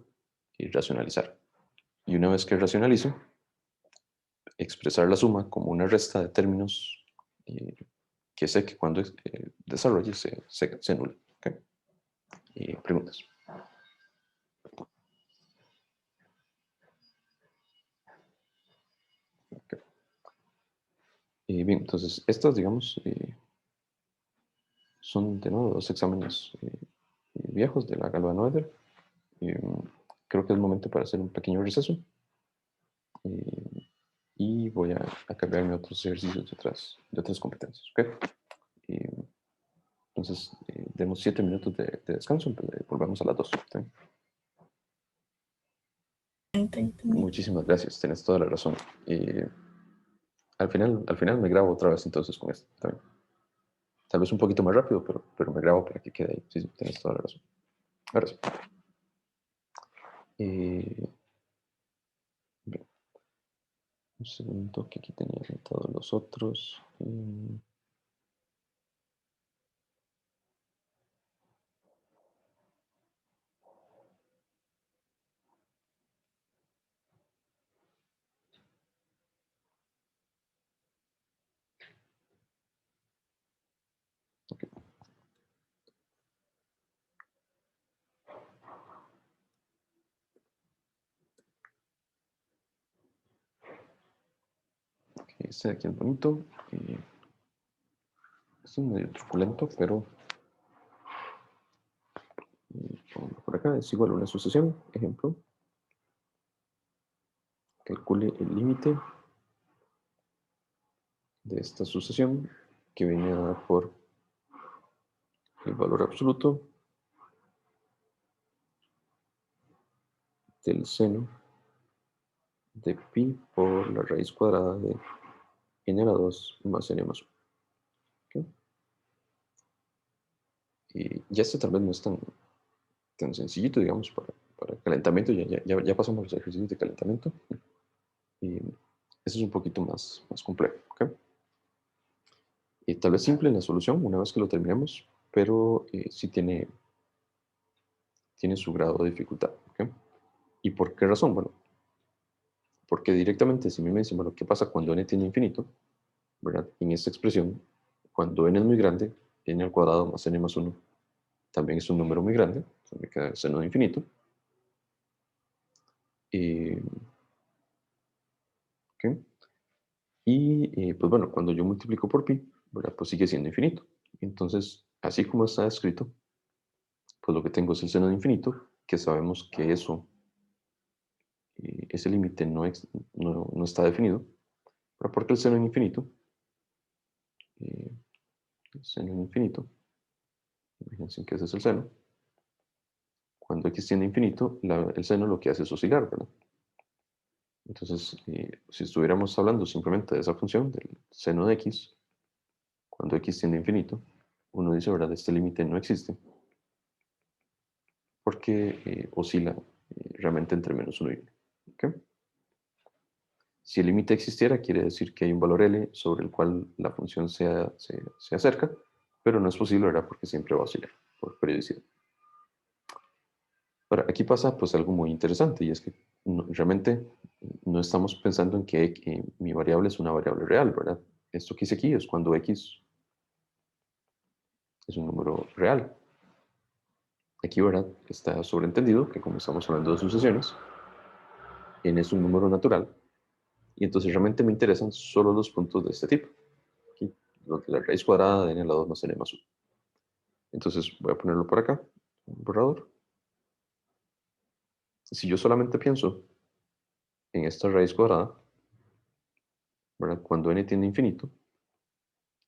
y racionalizar. Y una vez que racionalizo, expresar la suma como una resta de términos que sé que cuando desarrolle se nula. ¿Okay? Preguntas. Okay. Bien, entonces, estas, digamos, son de nuevo dos exámenes viejos de la Galvanoeder. Creo que es momento para hacer un pequeño receso. Y voy a cambiarme a otros ejercicios de otras competencias. ¿Okay? Entonces, demos 7 minutos de descanso. Volvemos a las 2. ¿Sí? Muchísimas gracias, tienes toda la razón. Al final me grabo otra vez entonces con esto también. Tal vez un poquito más rápido, pero me grabo para que quede ahí. Sí, tienes toda la razón. Ahora sí. Bien, un segundo que aquí tenía anotados los otros. Okay. Este de aquí es bonito. Este es medio truculento, pero por acá es igual a una sucesión. Ejemplo. Calcule el límite de esta sucesión que viene dada por el valor absoluto del seno de pi por la raíz cuadrada de n a la 2 más n más 1. ¿Okay? Y ya este tal vez no es tan sencillito, digamos, para calentamiento. Ya pasamos los ejercicios de calentamiento. Y eso es un poquito más complejo. ¿Okay? Y tal vez simple en la solución una vez que lo terminemos, pero sí tiene su grado de dificultad. ¿Okay? ¿Y por qué razón? Bueno, porque directamente si me dicen, bueno, ¿qué pasa cuando n tiene infinito? ¿Verdad? En esta expresión, cuando n es muy grande, n al cuadrado más n más 1 también es un número muy grande, entonces me queda el seno de infinito. ¿Okay? Y pues bueno, cuando yo multiplico por pi, ¿verdad? Pues sigue siendo infinito. Entonces, así como está escrito, pues lo que tengo es el seno de infinito, que sabemos que ese límite no está definido, pero porque el seno de infinito, eh, el seno de infinito, imagínense que ese es el seno, cuando x tiende a infinito, el seno lo que hace es oscilar, ¿verdad? Entonces, si estuviéramos hablando simplemente de esa función, del seno de x, cuando x tiende a infinito, uno dice, ¿verdad? Este límite no existe, porque oscila realmente entre -1 y 1. ¿Okay? Si el límite existiera, quiere decir que hay un valor L sobre el cual la función se acerca, pero no es posible, ¿verdad? Porque siempre va a oscilar por periodicidad. Ahora, aquí pasa pues algo muy interesante, y es que realmente no estamos pensando en que mi variable es una variable real, ¿verdad? Esto que hice aquí es cuando x es un número real. Aquí, ¿verdad? Está sobreentendido que como estamos hablando de sucesiones, n es un número natural, y entonces realmente me interesan solo los puntos de este tipo. Aquí, la raíz cuadrada de n a la 2 más n más 1. Entonces voy a ponerlo por acá, un borrador. Si yo solamente pienso en esta raíz cuadrada, ¿verdad? Cuando n tiende a infinito,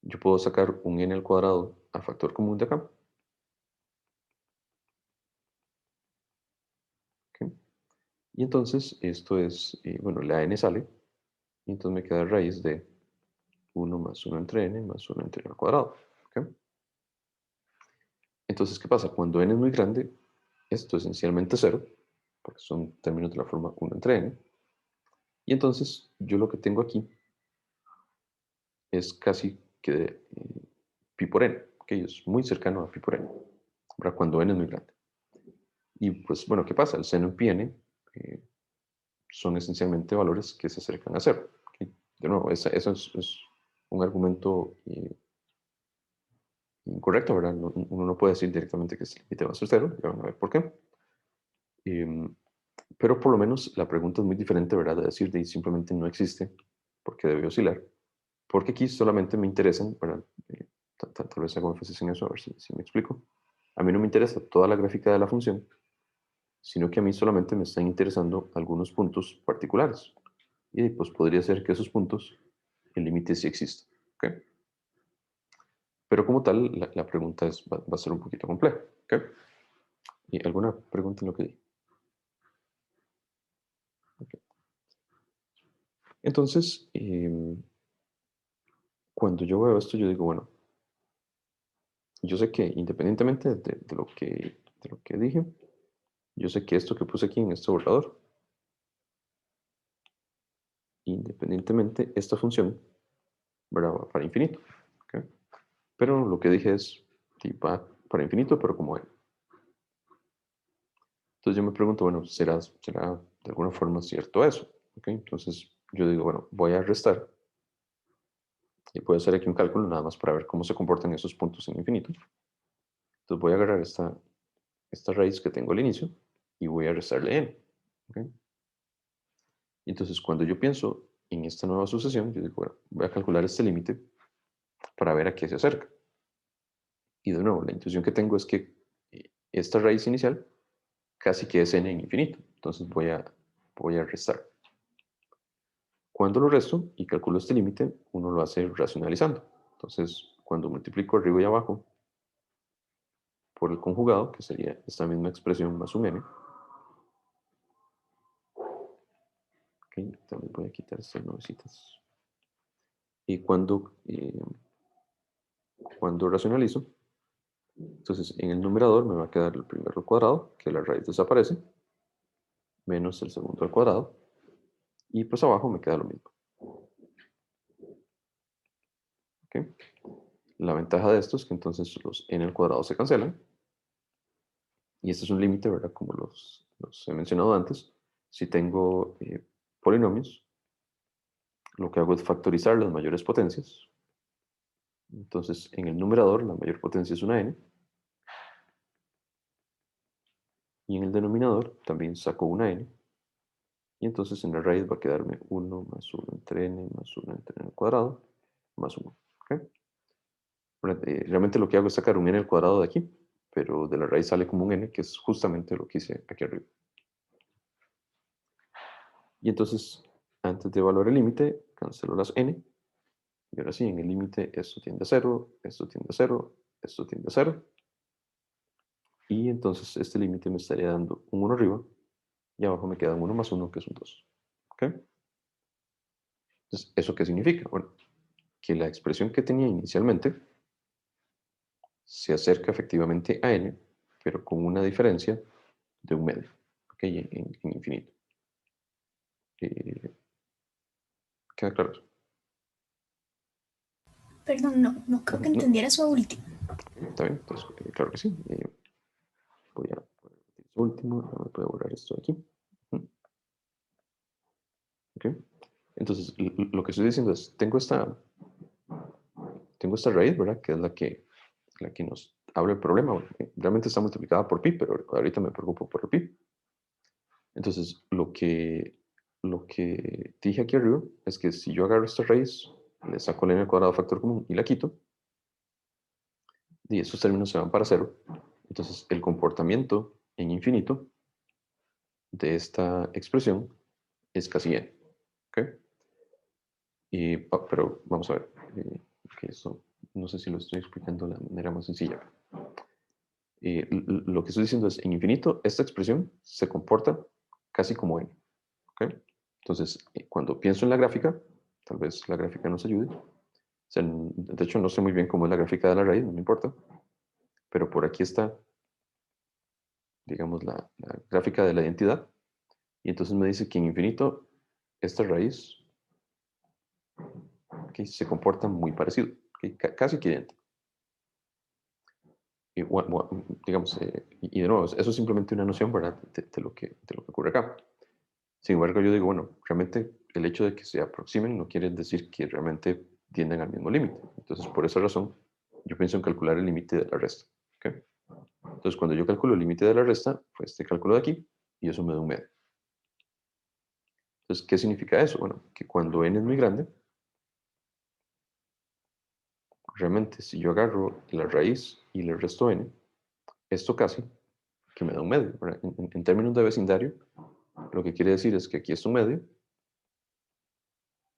yo puedo sacar un n al cuadrado al factor común de acá. ¿Okay? Y entonces esto es, bueno, la n sale, y entonces me queda raíz de 1 más 1 entre n más 1 entre n al cuadrado. ¿Okay? Entonces, ¿qué pasa? Cuando n es muy grande, esto esencialmente es 0, porque son términos de la forma 1 entre n. Y entonces yo lo que tengo aquí es casi que pi por n, que es muy cercano a pi por n, para cuando n es muy grande. Y pues bueno, ¿qué pasa? El seno y pi n son esencialmente valores que se acercan a cero. ¿Okay? De nuevo, eso es un argumento incorrecto, ¿verdad? Uno no puede decir directamente que este límite va a ser cero, ya van a ver por qué. Em, pero por lo menos la pregunta es muy diferente, ¿verdad? De decir de simplemente no existe, porque debe oscilar. Porque aquí solamente me interesan, ¿verdad? Tal vez hago énfasis en eso, a ver si me explico. A mí no me interesa toda la gráfica de la función, sino que a mí solamente me están interesando algunos puntos particulares. Y pues podría ser que esos puntos, el límite sí exista. ¿Okay? Pero como tal, la pregunta va a ser un poquito compleja. ¿Okay? ¿Y alguna pregunta en lo que di? Okay. Entonces, cuando yo veo esto, yo digo, bueno, yo sé que independientemente de lo que dije, yo sé que esto que puse aquí en este borrador, independientemente, esta función, ¿verdad? Va para infinito. ¿Okay? Pero lo que dije es, sí, va para infinito, pero como n. Entonces yo me pregunto, bueno, ¿será de alguna forma cierto eso? ¿Okay? Entonces yo digo, bueno, voy a restar, y puedo hacer aquí un cálculo nada más para ver cómo se comportan esos puntos en infinito. Entonces voy a agarrar esta raíz que tengo al inicio y voy a restarle n. ¿Okay? Y entonces cuando yo pienso en esta nueva sucesión, yo digo, bueno, voy a calcular este límite para ver a qué se acerca. Y de nuevo, la intuición que tengo es que esta raíz inicial casi que es n en infinito. Entonces voy a restar. Cuando lo resto y calculo este límite, uno lo hace racionalizando. Entonces, cuando multiplico arriba y abajo por el conjugado, que sería esta misma expresión más un n, okay, también voy a quitar estas nuevecitas. Y cuando racionalizo, entonces en el numerador me va a quedar el primero al cuadrado, que la raíz desaparece, menos el segundo al cuadrado, y pues abajo me queda lo mismo. ¿Okay? La ventaja de esto es que entonces los n al cuadrado se cancelan, y este es un límite, ¿verdad? Como los he mencionado antes. Si tengo polinomios, lo que hago es factorizar las mayores potencias. Entonces, en el numerador, la mayor potencia es una n, y en el denominador también saco una n, y entonces en la raíz va a quedarme 1 más 1 entre n más 1 entre n al cuadrado más 1. ¿Okay? Realmente lo que hago es sacar un n al cuadrado de aquí, pero de la raíz sale como un n, que es justamente lo que hice aquí arriba. Y entonces, antes de evaluar el límite, cancelo las n, y ahora sí, en el límite esto tiende a 0, esto tiende a 0, esto tiende a 0, y entonces este límite me estaría dando un 1 arriba, y abajo me queda un 1 más 1, que es un 2. ¿Ok? Entonces, ¿eso qué significa? Bueno, que la expresión que tenía inicialmente se acerca efectivamente a n, pero con una diferencia de un medio, ¿ok? En infinito. ¿Queda claro eso? Perdón, no creo que No, entendiera eso último. está bien, entonces, claro que sí. Voy a repetir eso último, voy a borrar esto de aquí. ¿Ok? Entonces, lo que estoy diciendo es, tengo esta raíz, ¿verdad? Que es la que nos abre el problema. Bueno, realmente está multiplicada por pi, pero ahorita me preocupo por el pi. Entonces, lo que dije aquí arriba es que si yo agarro esta raíz, le saco el n al cuadrado factor común y la quito, y esos términos se van para cero. Entonces, el comportamiento en infinito de esta expresión es casi n. ¿Ok? Pero vamos a ver. Que eso, no sé si lo estoy explicando de la manera más sencilla. Lo que estoy diciendo es, en infinito, esta expresión se comporta casi como n. ¿Okay? Entonces, cuando pienso en la gráfica, tal vez la gráfica nos ayude. O sea, de hecho, no sé muy bien cómo es la gráfica de la raíz, no me importa. Pero por aquí está, digamos, la gráfica de la identidad. Y entonces me dice que en infinito, esta raíz okay, se comporta muy parecido, okay, casi que idéntico. Y, digamos, y de nuevo, eso es simplemente una noción, ¿verdad? De lo que ocurre acá. Sin embargo, yo digo, bueno, realmente el hecho de que se aproximen no quiere decir que realmente tienden al mismo límite. Entonces, por esa razón, yo pienso en calcular el límite de la resta. ¿Okay? Entonces, cuando yo calculo el límite de la resta, pues este cálculo de aquí, y eso me da un medio. Entonces, ¿qué significa eso? Bueno, que cuando n es muy grande, realmente si yo agarro la raíz y le resto n, esto casi que me da un medio. En términos de vecindario, lo que quiere decir es que aquí es un medio,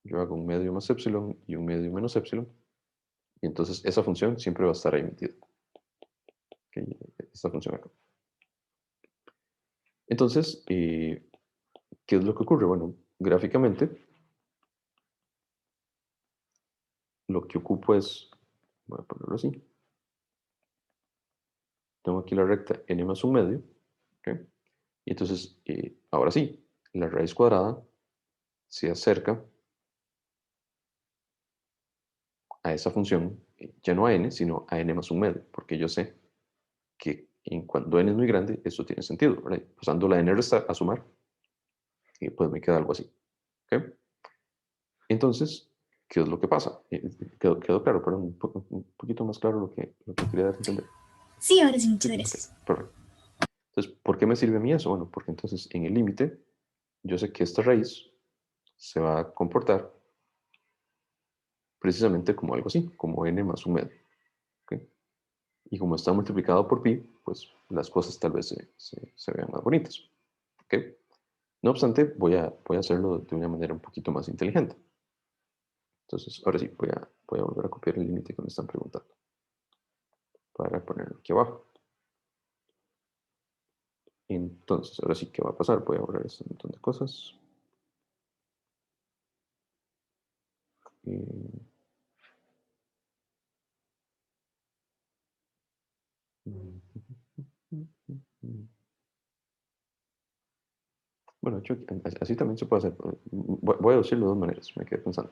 yo hago un medio más epsilon y un medio menos epsilon, y entonces esa función siempre va a estar ahí metida. Okay, esta función acá. Entonces, ¿qué es lo que ocurre? Bueno, gráficamente, lo que ocupo es, voy a ponerlo así, tengo aquí la recta n más un medio, ¿okay? Y entonces, ahora sí, la raíz cuadrada se acerca a esa función, ya no a n, sino a n más un medio, porque yo sé que cuando n es muy grande, eso tiene sentido, ¿verdad? Pasando la n resta a sumar, y pues me queda algo así. ¿Okay? Entonces, ¿qué es lo que pasa? Quedó claro, pero un poquito más claro lo que quería dar a entender. Sí, ahora sí, muchas Sí, ok, gracias. perfecto. Entonces, ¿por qué me sirve a mí eso? Bueno, porque entonces en el límite, yo sé que esta raíz se va a comportar precisamente como algo así, como n más un medio. ¿Ok? Y como está multiplicado por pi, pues las cosas tal vez se vean más bonitas. ¿Ok? No obstante, voy a hacerlo de una manera un poquito más inteligente. Entonces, ahora sí, voy a volver a copiar el límite que me están preguntando para ponerlo aquí abajo. Entonces, ahora sí, ¿qué va a pasar? Voy a borrar este montón de cosas. Eh, Bueno, de hecho, así también se puede hacer. Voy a decirlo de dos maneras, me quedé pensando.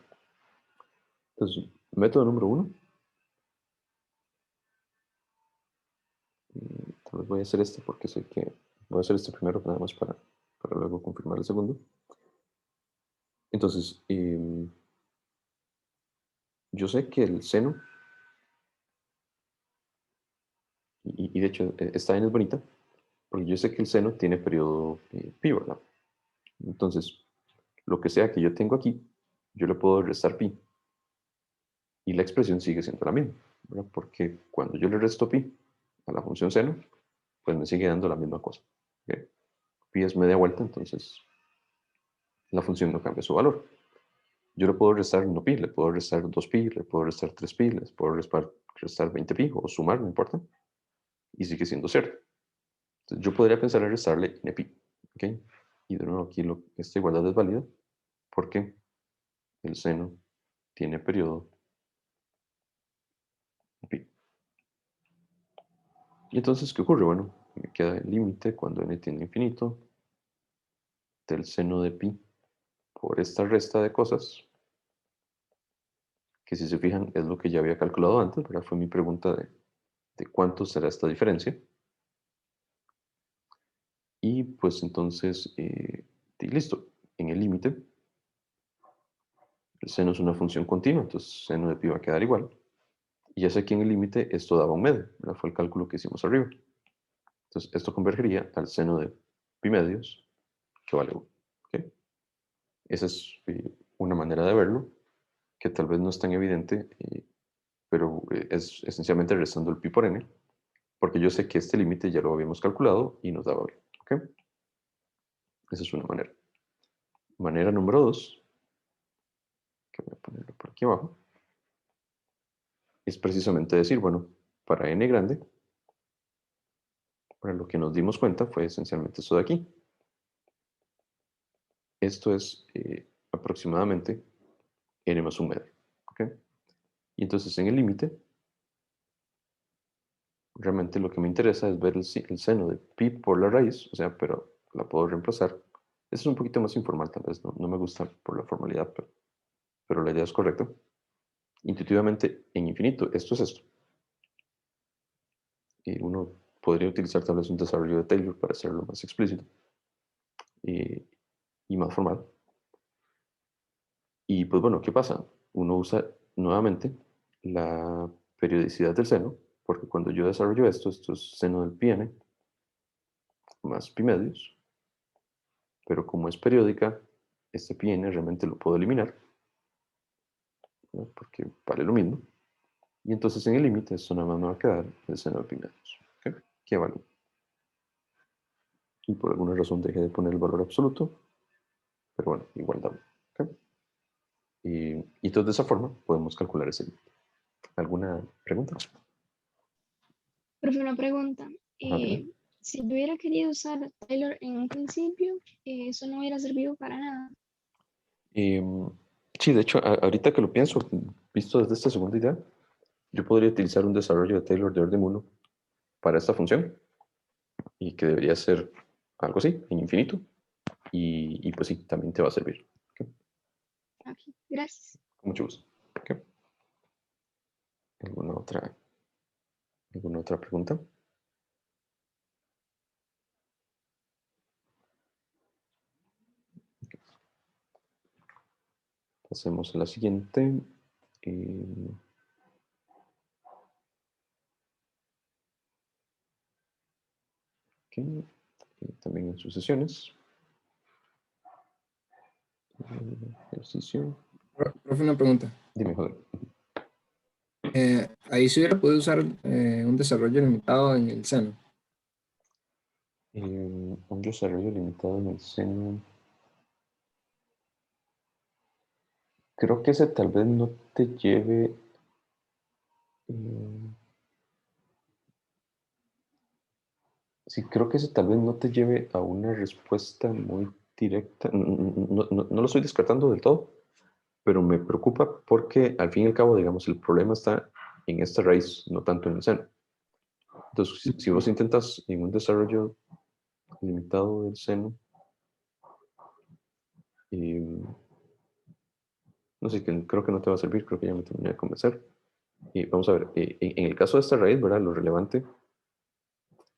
Entonces, método número uno. Tal vez voy a hacer este porque sé que voy a hacer este primero, nada más para luego confirmar el segundo. Entonces, yo sé que el seno, y de hecho esta vaina es bonita, porque yo sé que el seno tiene periodo pi, ¿verdad? Entonces, lo que sea que yo tengo aquí, yo le puedo restar pi, y la expresión sigue siendo la misma, ¿verdad? Porque cuando yo le resto pi a la función seno, pues me sigue dando la misma cosa. ¿Ok? Pi es media vuelta, entonces la función no cambia su valor. Yo le puedo restar 1 pi, le puedo restar 2 pi, le puedo restar 3 pi, les puedo restar 20 pi o sumar, no importa, y sigue siendo cero. Entonces, yo podría pensar en restarle n pi. ¿Ok? Y de nuevo aquí esta igualdad es válida porque el seno tiene periodo pi. Y entonces, ¿qué ocurre? Bueno, me queda el límite cuando n tiende a infinito del seno de pi por esta resta de cosas, que si se fijan es lo que ya había calculado antes, ¿verdad? Fue mi pregunta de cuánto será esta diferencia. Y pues entonces, y listo, en el límite, el seno es una función continua, entonces seno de pi va a quedar igual. Y ya sé que en el límite esto daba un medio, ¿verdad? Fue el cálculo que hicimos arriba. Entonces esto convergería al seno de pi medios, que vale 1. ¿Ok? Esa es una manera de verlo, que tal vez no es tan evidente, pero es esencialmente restando el pi por n, porque yo sé que este límite ya lo habíamos calculado y nos daba bien. ¿Ok? Esa es una manera. Manera número 2, que voy a ponerlo por aquí abajo, es precisamente decir, bueno, para n grande, para lo que nos dimos cuenta fue esencialmente esto de aquí. Esto es aproximadamente n más un medio. ¿Ok? Y entonces en el límite, realmente lo que me interesa es ver el seno de pi por la raíz, o sea, pero la puedo reemplazar. Eso es un poquito más informal, tal vez no me gusta por la formalidad, pero la idea es correcta. Intuitivamente, en infinito, esto es esto. Y uno podría utilizar tal vez un desarrollo de Taylor para hacerlo más explícito y más formal. Y pues bueno, ¿qué pasa? Uno usa nuevamente la periodicidad del seno, porque cuando yo desarrollo esto es seno del pi n más pi medios, pero como es periódica, este pi n realmente lo puedo eliminar, ¿no? Porque vale lo mismo. Y entonces en el límite esto nada más me va a quedar el seno de pi medios, ¿ok? Que vale. Y por alguna razón dejé de poner el valor absoluto, pero bueno, igual da. ¿Ok? Y entonces de esa forma podemos calcular ese límite. ¿Alguna pregunta? Profe, una pregunta. Ajá, dime. Si yo hubiera querido usar Taylor en un principio, eso no hubiera servido para nada. Em, sí, de hecho, ahorita que lo pienso, visto desde esta segunda idea, yo podría utilizar un desarrollo de Taylor de orden 1 para esta función y que debería ser algo así, en infinito. Y pues sí, también te va a servir. ¿Ok? Ok, gracias. Con mucho gusto. ¿Ok? ¿Alguna otra pregunta? Pasemos a la siguiente. Ok, también en sucesiones. Ejercicio. Profe, una pregunta. Dime, joder. Ahí se hubiera podido usar un desarrollo limitado en el seno. Un desarrollo limitado en el seno. Creo que ese tal vez no te lleve. eh, sí, creo que ese tal vez no te lleve a una respuesta muy directa. No lo estoy descartando del todo, pero me preocupa porque al fin y al cabo, digamos, el problema está en esta raíz, no tanto en el seno. Entonces, si vos intentas en un desarrollo limitado del seno, no sé, creo que no te va a servir, creo que ya me terminé de convencer. Y vamos a ver, en el caso de esta raíz, ¿verdad? Lo relevante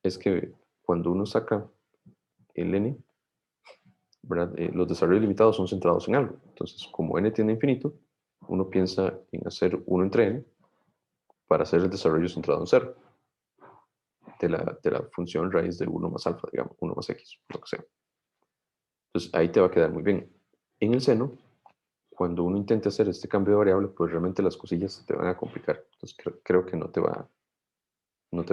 es que cuando uno saca el n, ¿verdad? Los desarrollos limitados son centrados en algo. Entonces, como n tiene infinito, uno piensa en hacer 1 entre n para hacer el desarrollo centrado en 0 de la función raíz de 1 más alfa, digamos, 1 más x, lo que sea. Entonces, ahí te va a quedar muy bien. En el seno, cuando uno intente hacer este cambio de variable, pues realmente las cosillas se te van a complicar. Entonces, creo que no te va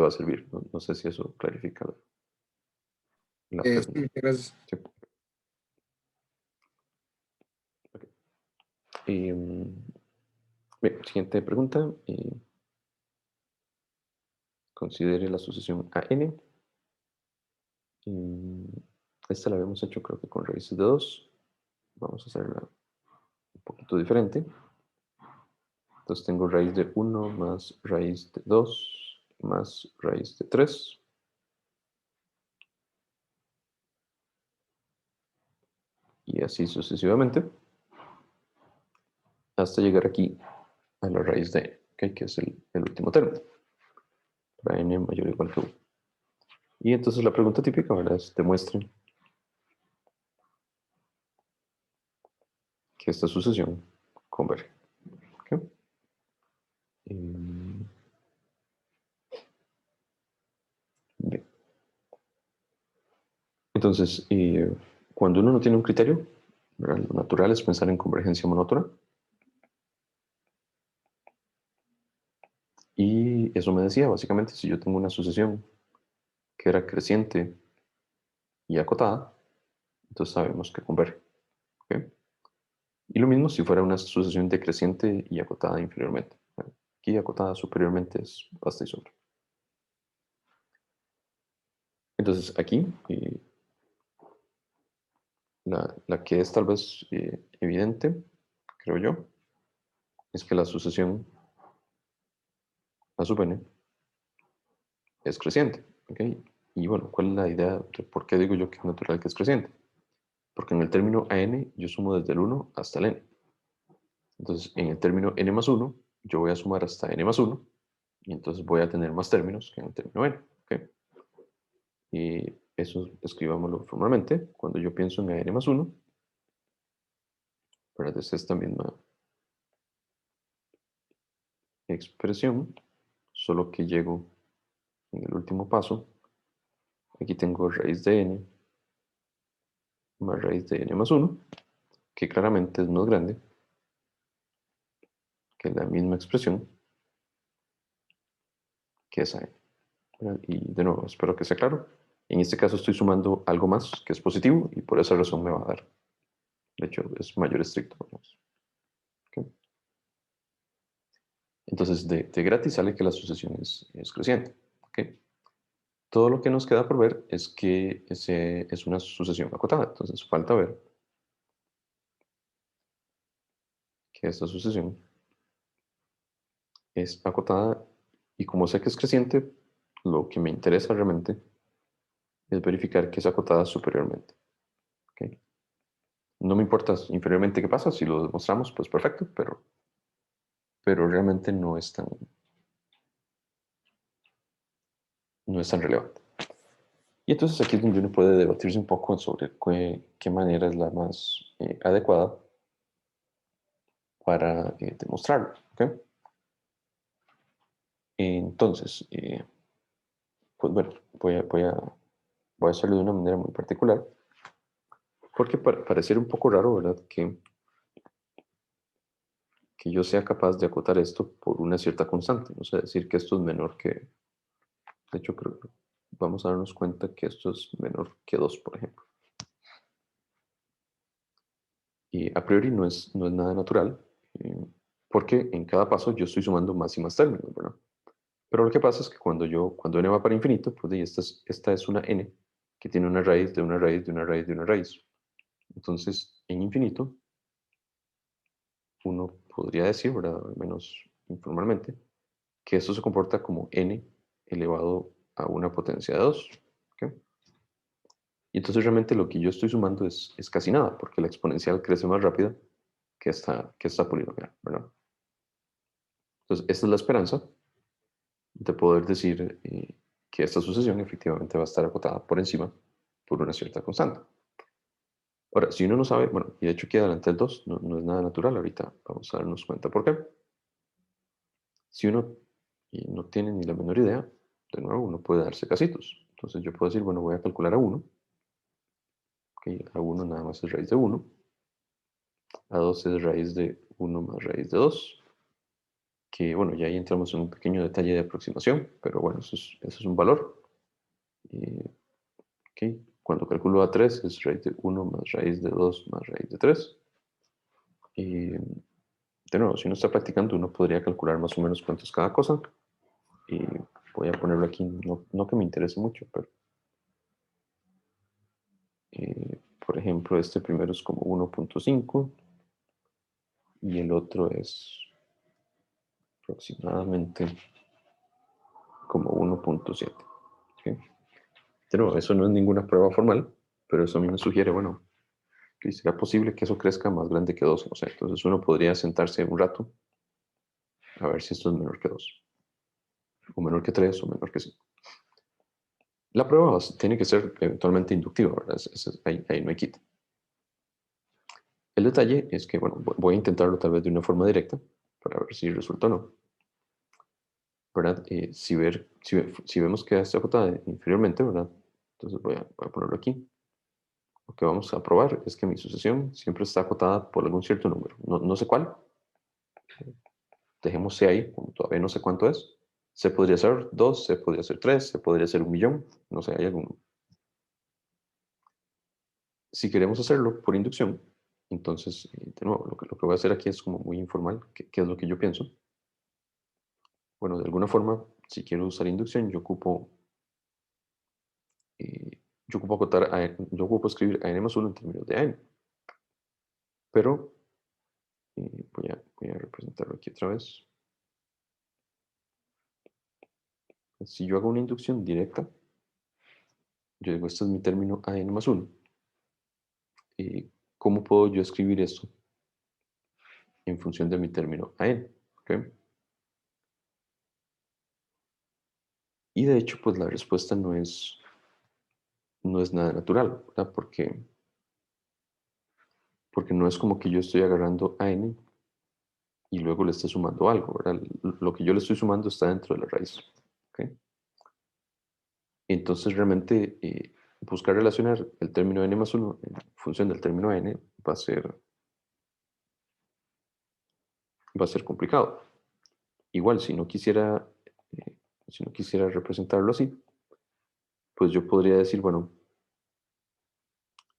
a servir. No sé si eso clarifica la Sí, pregunta. muchas gracias. Sí. Ok. Bien, siguiente pregunta. Considere la sucesión a n. Esta la habíamos hecho creo que con raíces de 2. Vamos a hacerla un poquito diferente. Entonces tengo raíz de 1 más raíz de 2 más raíz de 3. Y así sucesivamente. Hasta llegar aquí a la raíz de n, ¿okay? Que es el último término. Para n mayor o igual que 1. Y entonces la pregunta típica, ¿verdad? Es demuestren que esta sucesión converge. ¿Okay? Bien. Entonces, cuando uno no tiene un criterio, ¿verdad? Lo natural es pensar en convergencia monótona. Y eso me decía, básicamente, si yo tengo una sucesión que era creciente y acotada, entonces sabemos que converge. ¿Okay? Y lo mismo si fuera una sucesión decreciente y acotada inferiormente. Aquí acotada superiormente es basta y sobra. Entonces aquí, la que es tal vez evidente, creo yo, es que la sucesión a sub n es creciente. ¿Okay? Y bueno, ¿cuál es la idea de por qué digo yo que es natural que es creciente? Porque en el término a n yo sumo desde el 1 hasta el n. Entonces, en el término n más 1, yo voy a sumar hasta n más 1, y entonces voy a tener más términos que en el término n. ¿Okay? Y eso escribámoslo formalmente. Cuando yo pienso en n más 1, ¿verdad? Es esta misma expresión, solo que llego en el último paso. Aquí tengo raíz de n más raíz de n más 1, que claramente es más grande que la misma expresión que esa n. ¿Verdad? Y de nuevo, espero que sea claro. En este caso estoy sumando algo más que es positivo y por esa razón me va a dar. De hecho, es mayor estricto. ¿Okay? Entonces, de gratis sale que la sucesión es creciente. ¿Okay? Todo lo que nos queda por ver es que es una sucesión acotada. Entonces, falta ver que esta sucesión es acotada y como sé que es creciente, lo que me interesa realmente es verificar que es acotada superiormente. ¿Okay? No me importa inferiormente qué pasa, si lo demostramos, pues perfecto, pero realmente no es tan relevante. Y entonces aquí es donde uno puede debatirse un poco sobre qué manera es la más adecuada para demostrarlo. ¿Okay? Entonces, pues bueno, voy a hacerlo de una manera muy particular. Porque pareciera un poco raro, ¿verdad? Que yo sea capaz de acotar esto por una cierta constante. No sé, decir que esto es menor que... De hecho, creo que vamos a darnos cuenta que esto es menor que 2, por ejemplo. Y a priori no es nada natural, porque en cada paso yo estoy sumando más y más términos, ¿verdad? Pero lo que pasa es que cuando n va para infinito, pues esta es una n que tiene una raíz de una raíz de una raíz de una raíz. Entonces, en infinito, uno podría decir, ¿verdad? Al menos informalmente, que esto se comporta como n elevado a una potencia de 2. ¿Ok? Y entonces realmente lo que yo estoy sumando es casi nada, porque la exponencial crece más rápido que esta polinomial, ¿verdad? Entonces, esta es la esperanza de poder decir que esta sucesión efectivamente va a estar acotada por encima por una cierta constante. Ahora, si uno no sabe, bueno, y de hecho aquí adelante el 2 no es nada natural, ahorita vamos a darnos cuenta por qué. Si uno no tiene ni la menor idea, de nuevo, uno puede darse casitos. Entonces yo puedo decir, bueno, voy a calcular a 1, okay, a 1 nada más es raíz de 1, a 2 es raíz de 1 más raíz de 2, que bueno, ya ahí entramos en un pequeño detalle de aproximación, pero bueno, eso es un valor. Ok, cuando calculo a 3 es raíz de 1 más raíz de 2 más raíz de 3. Y de nuevo, si uno está practicando, uno podría calcular más o menos cuánto es cada cosa. Y voy a ponerlo aquí, no que me interese mucho, pero por ejemplo, este primero es como 1.5 y el otro es aproximadamente como 1.7. ¿Okay? Pero eso no es ninguna prueba formal, pero eso a mí me sugiere, bueno, que será posible que eso crezca más grande que 2, no sé. Entonces uno podría sentarse un rato a ver si esto es menor que 2, o menor que 3, o menor que 5. La prueba tiene que ser eventualmente inductiva, ¿verdad? Ahí no hay quita. El detalle es que, bueno, voy a intentarlo tal vez de una forma directa para ver si resulta o no. ¿Verdad? Si vemos que está acotada inferiormente, ¿verdad? Entonces voy a ponerlo aquí. Lo que vamos a probar es que mi sucesión siempre está acotada por algún cierto número. No sé cuál. Dejemos C ahí, como todavía no sé cuánto es. C podría ser 2, C podría ser 3, C podría ser 1.000.000. No sé, hay algún. Si queremos hacerlo por inducción, entonces, de nuevo, lo que voy a hacer aquí es como muy informal. ¿Qué es lo que yo pienso? Bueno, de alguna forma, si quiero usar inducción, yo ocupo acotar yo ocupo escribir a n más 1 en términos de a n. Pero voy a representarlo aquí otra vez. Si yo hago una inducción directa, yo digo, este es mi término a n más 1. ¿Cómo puedo yo escribir esto en función de mi término a n? ¿Okay? Y de hecho, pues la respuesta no es nada natural, ¿verdad? Porque no es como que yo estoy agarrando a n y luego le esté sumando algo, ¿verdad? Lo que yo le estoy sumando está dentro de la raíz. ¿Okay? Entonces, realmente, buscar relacionar el término n más 1 en función del término n va a ser complicado. Igual, si no quisiera representarlo así, pues yo podría decir, bueno,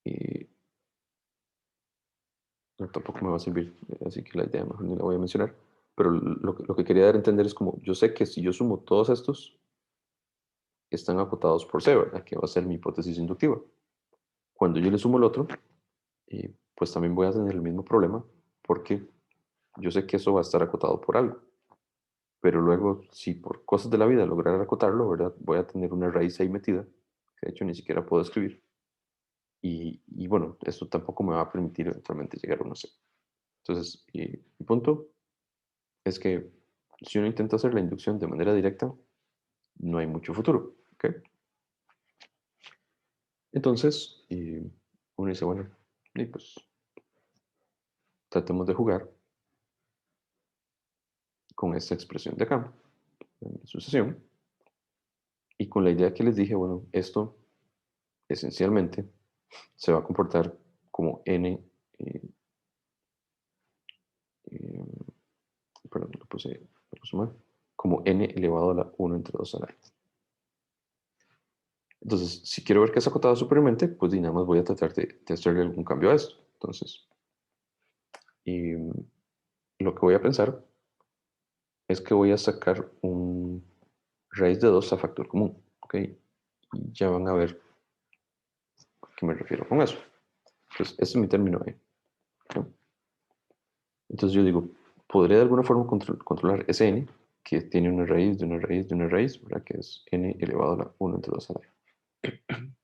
eh, no, tampoco me va a servir, así que la idea mejor ni la voy a mencionar, pero lo que quería dar a entender es como, yo sé que si yo sumo todos estos, están acotados por C, ¿verdad? Que va a ser mi hipótesis inductiva. Cuando yo le sumo el otro, pues también voy a tener el mismo problema, porque yo sé que eso va a estar acotado por algo. Pero luego, si por cosas de la vida lograr acotarlo, ¿verdad? Voy a tener una raíz ahí metida, que de hecho ni siquiera puedo escribir. Y bueno, esto tampoco me va a permitir eventualmente llegar a un C. Entonces, mi punto es que si uno intenta hacer la inducción de manera directa, no hay mucho futuro. ¿Ok? Entonces, uno dice, bueno, y pues tratemos de jugar con esta expresión de acá, en sucesión, y con la idea que les dije, bueno, esto esencialmente se va a comportar como n, perdón, lo puse mal, como n elevado a la 1 entre 2 a la n. Entonces, si quiero ver que es acotado superiormente, pues nada más voy a tratar de hacerle algún cambio a esto. Entonces, lo que voy a pensar es que voy a sacar un raíz de 2 a factor común, ¿ok? Y ya van a ver a qué me refiero con eso. Entonces, este es mi término E, ¿no? Entonces yo digo, ¿podría de alguna forma controlar ese n, que tiene una raíz de una raíz de una raíz, ¿verdad? Que es n elevado a la 1 entre 2 a la n?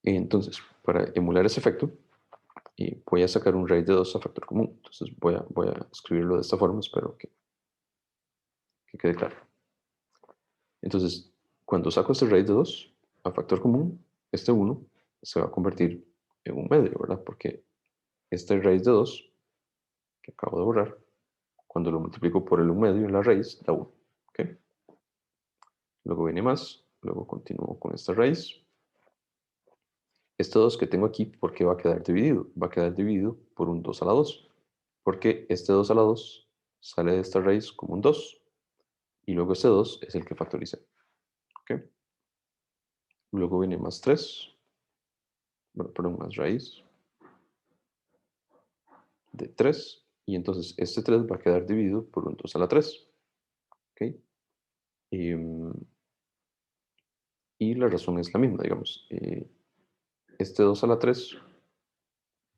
Entonces, para emular ese efecto, voy a sacar un raíz de 2 a factor común. Entonces voy a escribirlo de esta forma, espero que quede claro. Entonces, cuando saco este raíz de 2 a factor común, este 1 se va a convertir en un medio, ¿verdad? Porque este raíz de 2, que acabo de borrar, cuando lo multiplico por el 1 medio en la raíz, da 1. ¿Ok? Luego viene más, luego continúo con esta raíz. Este 2 que tengo aquí, ¿por qué va a quedar dividido? Va a quedar dividido por un 2 a la 2. Porque este 2 a la 2 sale de esta raíz como un 2. Y luego este 2 es el que factoriza. ¿Ok? Luego viene más 3. Bueno, perdón, más raíz de 3. Y entonces este 3 va a quedar dividido por un 2 a la 3. ¿Ok? Y la razón es la misma, digamos. Este 2 a la 3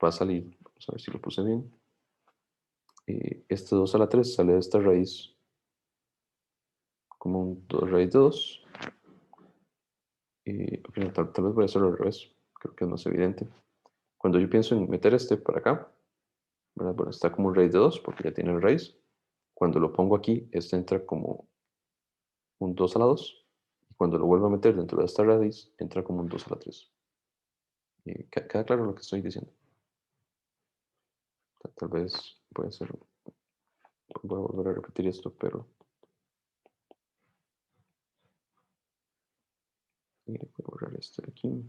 va a salir, vamos a ver si lo puse bien. Este 2 a la 3 sale de esta raíz como un 2 raíz de 2. Ok, tal vez voy a hacerlo al revés, creo que es más evidente. Cuando yo pienso en meter este para acá, ¿verdad? Bueno, está como un raíz de 2 porque ya tiene el raíz. Cuando lo pongo aquí, este entra como un 2 a la 2. Y cuando lo vuelvo a meter dentro de esta raíz, entra como un 2 a la 3. ¿Queda claro lo que estoy diciendo? Tal vez puede ser. Voy a volver a repetir esto, pero voy a borrar esto de aquí.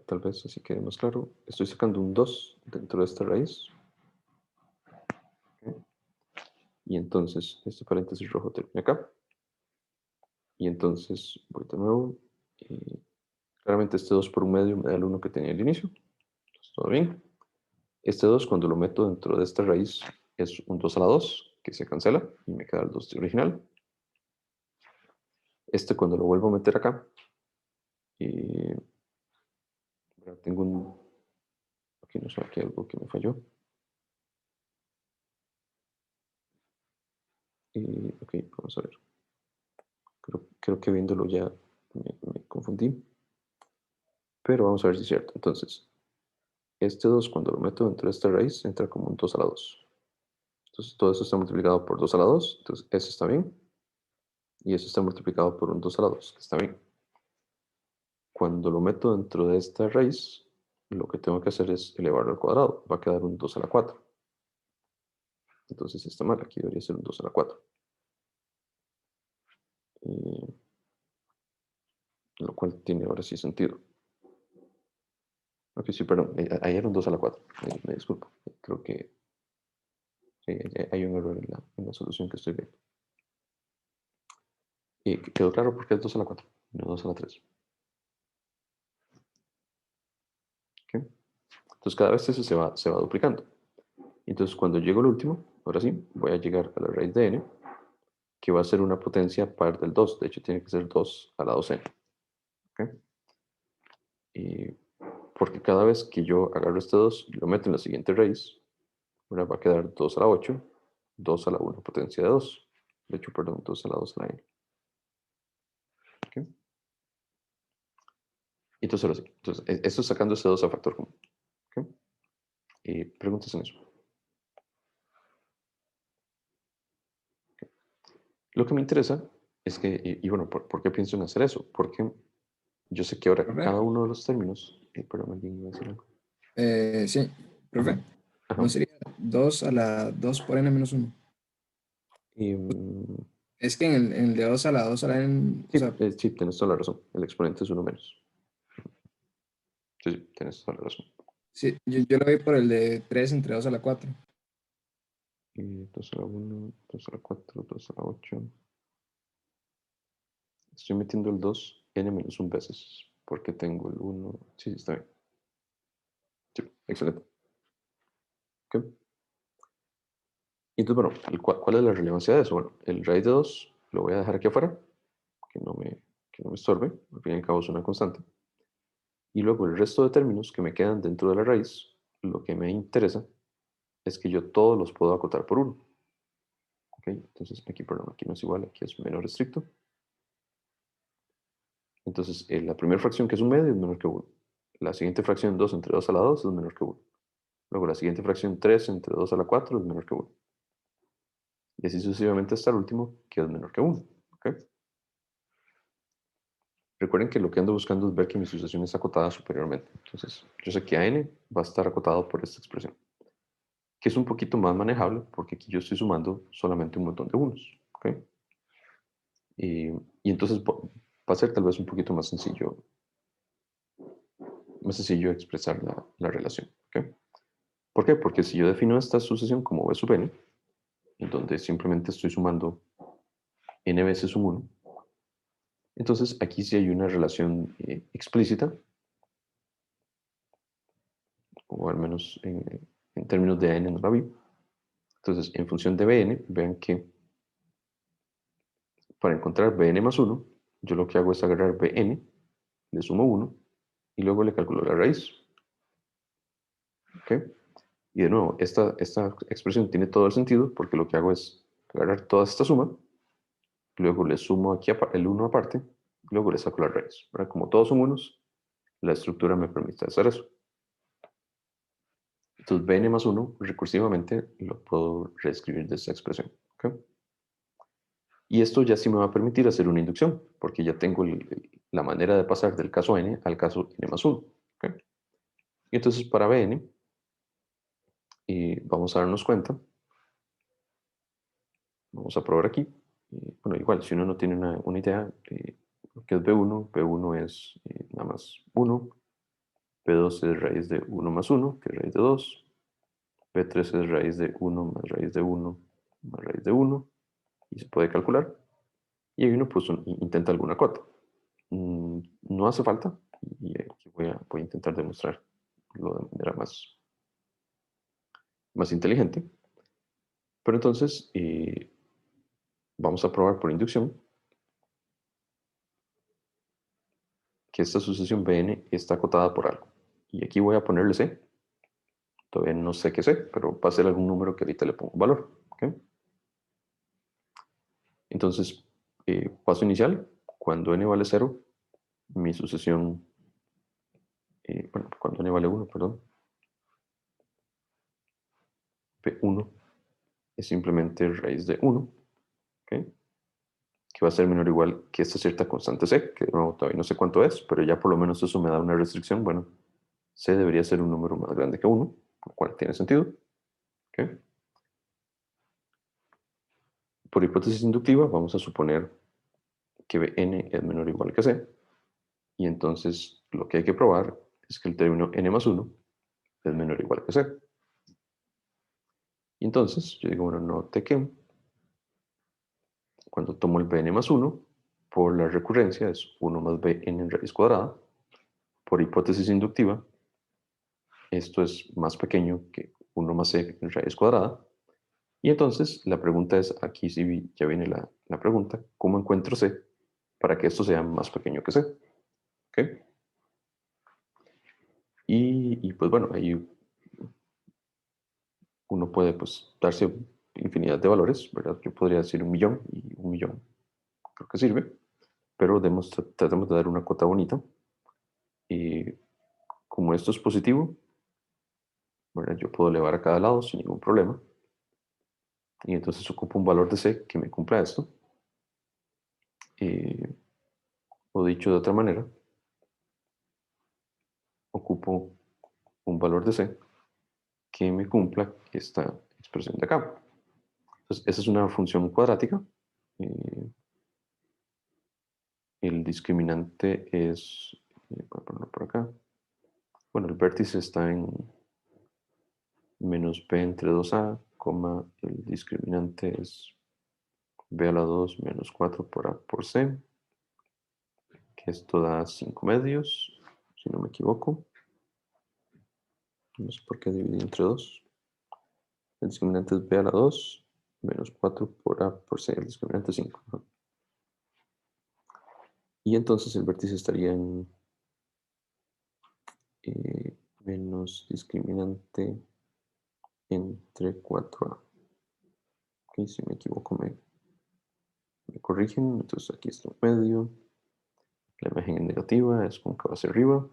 Tal vez así quede más claro. Estoy sacando un 2 dentro de esta raíz. ¿Ok? Y entonces este paréntesis rojo termina acá. Y entonces voy de nuevo. Claramente este 2 por un medio me da el 1 que tenía al inicio. Entonces, todo bien. Este 2 cuando lo meto dentro de esta raíz es un 2 a la 2 que se cancela y me queda el 2 de original. Este cuando lo vuelvo a meter acá, tengo un... Aquí no sé, aquí hay algo que me falló. Ok, vamos a ver. Creo que viéndolo ya me confundí. Pero vamos a ver si es cierto. Entonces, este 2 cuando lo meto dentro de esta raíz entra como un 2 a la 2. Entonces todo eso está multiplicado por 2 a la 2. Entonces eso está bien. Y eso está multiplicado por un 2 a la 2, que está bien. Cuando lo meto dentro de esta raíz, lo que tengo que hacer es elevarlo al cuadrado. Va a quedar un 2 a la 4. Entonces está mal. Aquí debería ser un 2 a la 4. Lo cual tiene ahora sí sentido. Ok, sí, perdón. Ahí era un 2 a la 4. Me disculpo. Creo que hay un error en la solución que estoy viendo. Y quedó claro por qué es 2 a la 4, no 2 a la 3. ¿Okay? Entonces cada vez eso se va duplicando. Entonces cuando llego al último, ahora sí, voy a llegar a la raíz de n, que va a ser una potencia par del 2. De hecho, tiene que ser 2 a la 2n. ¿Okay? Y porque cada vez que yo agarro este 2 y lo meto en la siguiente raíz, ahora va a quedar 2 a la 8, 2 a la 1 potencia de 2. De hecho, perdón, 2 a la 2 a la n. ¿Okay? Entonces, ahora sí. Entonces, esto es sacando este 2 a factor común. ¿Okay? Preguntas en eso. Lo que me interesa es que, y bueno, ¿por qué pienso en hacer eso? Porque yo sé que ahora Profe, cada uno de los términos, perdón, alguien iba a decir algo. sí, Ajá, profe, ¿no ajá. sería 2 a la 2 por n menos 1? Y, Es que en el de 2 a la 2 a la n, o Sí, sea, sí, tienes toda la razón. El exponente es uno menos. Sí, sí, tienes toda la razón. sí, yo lo vi por el de 3 entre 2 a la 4. 2 a la 1, 2 a la 4, 2 a la 8. Estoy metiendo el 2 n menos 1 veces, porque tengo el 1. Sí, sí, está bien. Sí, excelente. Ok. Y entonces, bueno, ¿cuál es la relevancia de eso? Bueno, el raíz de 2 lo voy a dejar aquí afuera, que no me estorbe, al fin y al cabo es una constante. Y luego el resto de términos que me quedan dentro de la raíz, lo que me interesa es que yo todos los puedo acotar por 1. ¿Ok? Entonces aquí, perdón, aquí no es igual, aquí es menor estricto. Entonces la primera fracción que es un medio es menor que 1. La siguiente fracción 2 entre 2 a la 2 es menor que 1. Luego la siguiente fracción 3 entre 2 a la 4 es menor que 1. Y así sucesivamente hasta el último, que es menor que 1. ¿Ok? Recuerden que lo que ando buscando es ver que mi sucesión es acotada superiormente. Entonces, yo sé que a n va a estar acotado por esta expresión, que es un poquito más manejable porque aquí yo estoy sumando solamente un montón de unos. ¿Ok? Y entonces va a ser tal vez un poquito más sencillo expresar la relación. ¿Ok? ¿Por qué? Porque si yo defino esta sucesión como b sub n, en donde simplemente estoy sumando n veces un 1, entonces aquí sí hay una relación explícita, o al menos en términos de n no la vi. Entonces, en función de bn, vean que para encontrar bn más 1, yo lo que hago es agarrar bn, le sumo 1, y luego le calculo la raíz. ¿Ok? Y de nuevo, esta expresión tiene todo el sentido, porque lo que hago es agarrar toda esta suma, luego le sumo aquí el 1 aparte, luego le saco la raíz. ¿Verdad? Como todos son unos, la estructura me permite hacer eso. Entonces, bn más 1, recursivamente, lo puedo reescribir de esta expresión. ¿Ok? Y esto ya sí me va a permitir hacer una inducción, porque ya tengo la manera de pasar del caso n al caso n más 1. ¿Ok? Y entonces para bn, vamos a darnos cuenta, vamos a probar aquí. Bueno, igual, si uno no tiene una idea, lo que es b1, b1 es nada más 1, b2 es raíz de 1 más 1, que es raíz de 2, b3 es raíz de 1 más raíz de 1 más raíz de 1, y se puede calcular. Y ahí uno pues intenta alguna cota. No hace falta, y aquí voy a intentar demostrarlo de manera más inteligente. Pero entonces vamos a probar por inducción que esta sucesión Bn está acotada por algo. Y aquí voy a ponerle C. Todavía no sé qué C, pero va a ser algún número que ahorita le pongo un valor. ¿Ok? Entonces, paso inicial, cuando n vale 0, mi sucesión, bueno, cuando n vale 1, perdón, P1 es simplemente raíz de 1. ¿Ok? Que va a ser menor o igual que esta cierta constante C, que no, todavía no sé cuánto es, pero ya por lo menos eso me da una restricción. Bueno, C debería ser un número más grande que 1, lo cual tiene sentido. ¿Okay? Por hipótesis inductiva, vamos a suponer que n es menor o igual que C, y entonces lo que hay que probar es que el término n más 1 es menor o igual que C. Y entonces yo digo, bueno, note que cuando tomo el bn más 1, por la recurrencia es 1 más bn en raíz cuadrada. Por hipótesis inductiva, esto es más pequeño que 1 más c en raíz cuadrada. Y entonces la pregunta es, aquí sí ya viene la pregunta, ¿cómo encuentro c para que esto sea más pequeño que c? ¿Okay? Y pues bueno, ahí uno puede pues darse infinidad de valores, ¿verdad? Yo podría decir 1.000.000 y 1.000.000 creo que sirve, pero tratemos de dar una cuota bonita. Y como esto es positivo, ¿verdad? Yo puedo elevar a cada lado sin ningún problema. Y entonces ocupo un valor de c que me cumpla esto. O dicho de otra manera, ocupo un valor de c que me cumpla esta expresión de acá. Entonces, esa es una función cuadrática el discriminante es, voy a ponerlo por acá. Bueno, el vértice está en menos b entre 2a, coma, el discriminante es b a la 2 menos 4 por a por c, que esto da 5 medios, si no me equivoco. No sé por qué dividí entre 2. El discriminante es b a la 2 menos 4 por a por c, el discriminante es 5. ¿No? Y entonces el vértice estaría en menos discriminante entre 4a. Ok, si me equivoco me corrigen. Entonces aquí está un medio. La imagen es negativa, es como que va hacia arriba.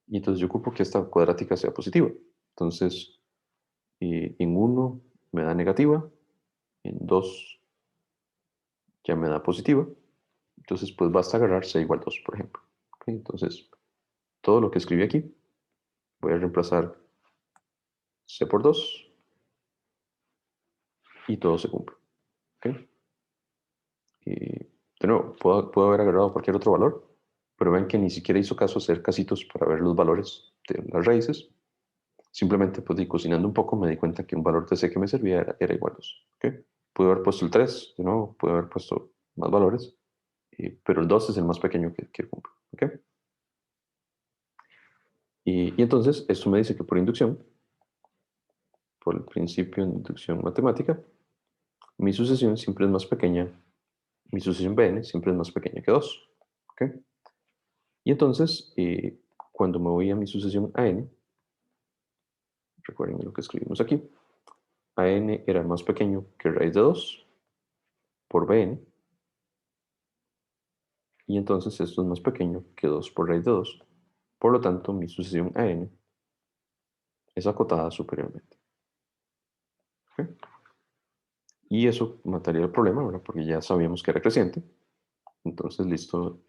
Y entonces yo ocupo que esta cuadrática sea positiva. Entonces, en 1 me da negativa, en 2 ya me da positiva. Entonces, pues basta agarrar c igual 2, por ejemplo. ¿Ok? Entonces, todo lo que escribí aquí, voy a reemplazar c por 2 y todo se cumple. ¿Ok? Y de nuevo, puedo haber agarrado cualquier otro valor, pero ven que ni siquiera hizo caso hacer casitos para ver los valores de las raíces. Simplemente, pues, cocinando un poco, me di cuenta que un valor de c que me servía era igual a 2. ¿Okay? Pude haber puesto el 3, de nuevo, pude haber puesto más valores, pero el 2 es el más pequeño que cumple. ¿Okay? Y entonces, esto me dice que por inducción, por el principio de inducción matemática, mi sucesión siempre es más pequeña, mi sucesión Bn siempre es más pequeña que 2. ¿Okay? Y entonces, cuando me voy a mi sucesión AN, recuerden lo que escribimos aquí, AN era más pequeño que raíz de 2 por Bn, y entonces esto es más pequeño que 2 por raíz de 2. Por lo tanto, mi sucesión AN es acotada superiormente. ¿Okay? Y eso mataría el problema, ¿verdad? Porque ya sabíamos que era creciente. Entonces, listo,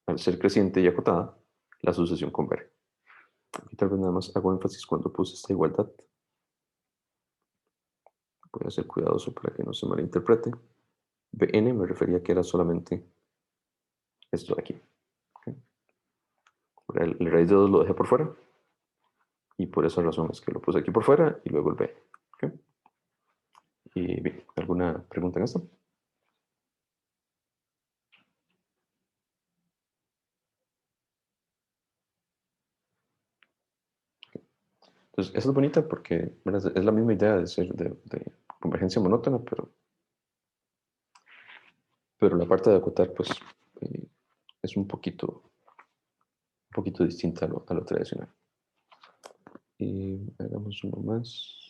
al ser creciente y acotada, la sucesión converge. Aquí tal vez nada más hago énfasis cuando puse esta igualdad. Voy a ser cuidadoso para que no se malinterprete. Bn me refería que era solamente esto de aquí. ¿Okay? El raíz de 2 lo dejé por fuera. Y por esa razón es que lo puse aquí por fuera y luego el b. ¿Okay? Y bien, ¿alguna pregunta en esto? Entonces, esa es bonita porque, ¿verdad? Es la misma idea de ser de convergencia monótona, pero la parte de acotar, pues, eh, es un poquito distinta a lo tradicional. Y hagamos uno más.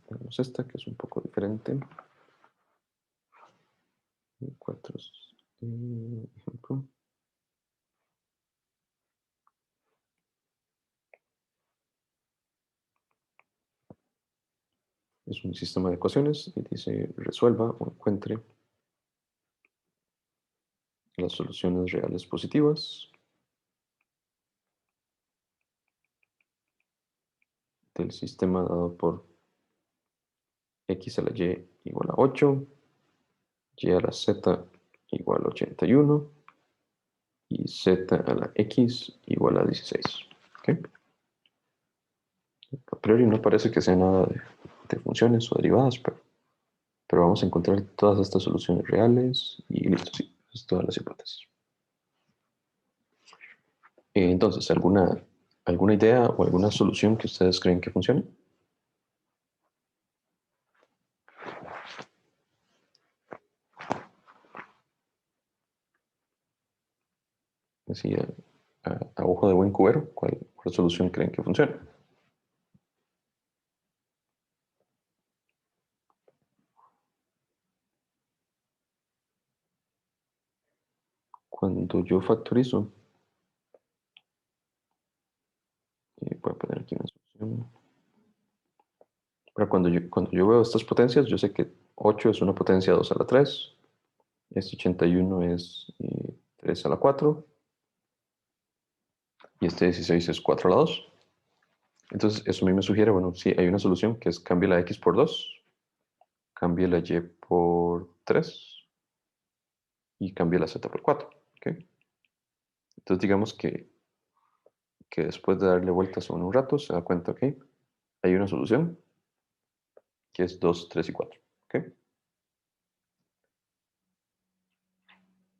Hagamos esta, que es un poco diferente. 4, ejemplo. Es un sistema de ecuaciones y dice resuelva o encuentre las soluciones reales positivas del sistema dado por x a la y igual a 8, y a la z igual a 81 y z a la x igual a 16. ¿Okay? A priori no parece que sea nada de funciones o derivadas, pero vamos a encontrar todas estas soluciones reales y listo, sí, es todas las hipótesis. Entonces, ¿alguna idea o alguna solución que ustedes creen que funcione? Así, a ojo de buen cubero, ¿cuál solución creen que funcione? Cuando yo factorizo, voy a poner aquí una solución. Ahora, cuando yo veo estas potencias, yo sé que 8 es una potencia 2 a la 3, este 81 es 3 a la 4, y este 16 es 4 a la 2. Entonces, eso a mí me sugiere, bueno, sí, hay una solución que es cambie la x por 2, cambie la y por 3 y cambie la z por 4. ¿Okay? Entonces, digamos que después de darle vueltas a un rato, se da cuenta, ok, hay una solución que es 2, 3 y 4. ¿Okay?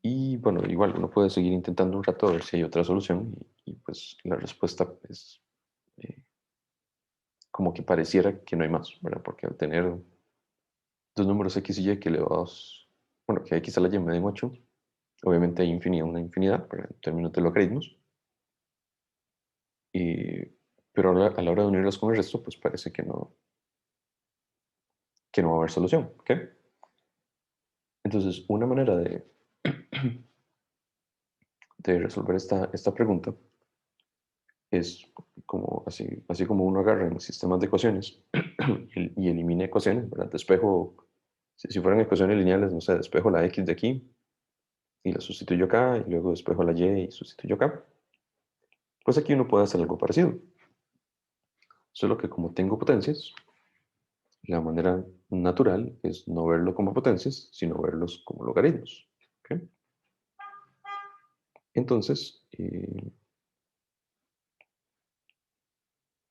Y bueno, igual uno puede seguir intentando un rato a ver si hay otra solución y pues la respuesta es como que pareciera que no hay más, ¿verdad? Porque al tener dos números x y y que elevados, bueno, que x a la y me den 8, obviamente hay una infinidad, ¿verdad? En términos de logaritmos, y, pero a la hora de unirlas con el resto, pues parece que no va a haber solución, ¿ok? Entonces, una manera de resolver esta pregunta es como así como uno agarra en sistemas de ecuaciones y elimina ecuaciones, ¿verdad? Despejo, si fueran ecuaciones lineales, no sé, despejo la x de aquí y la sustituyo acá, y luego despejo la y y sustituyo acá. Pues aquí uno puede hacer algo parecido. Solo que como tengo potencias, la manera natural es no verlo como potencias, sino verlos como logaritmos. ¿Ok? Entonces,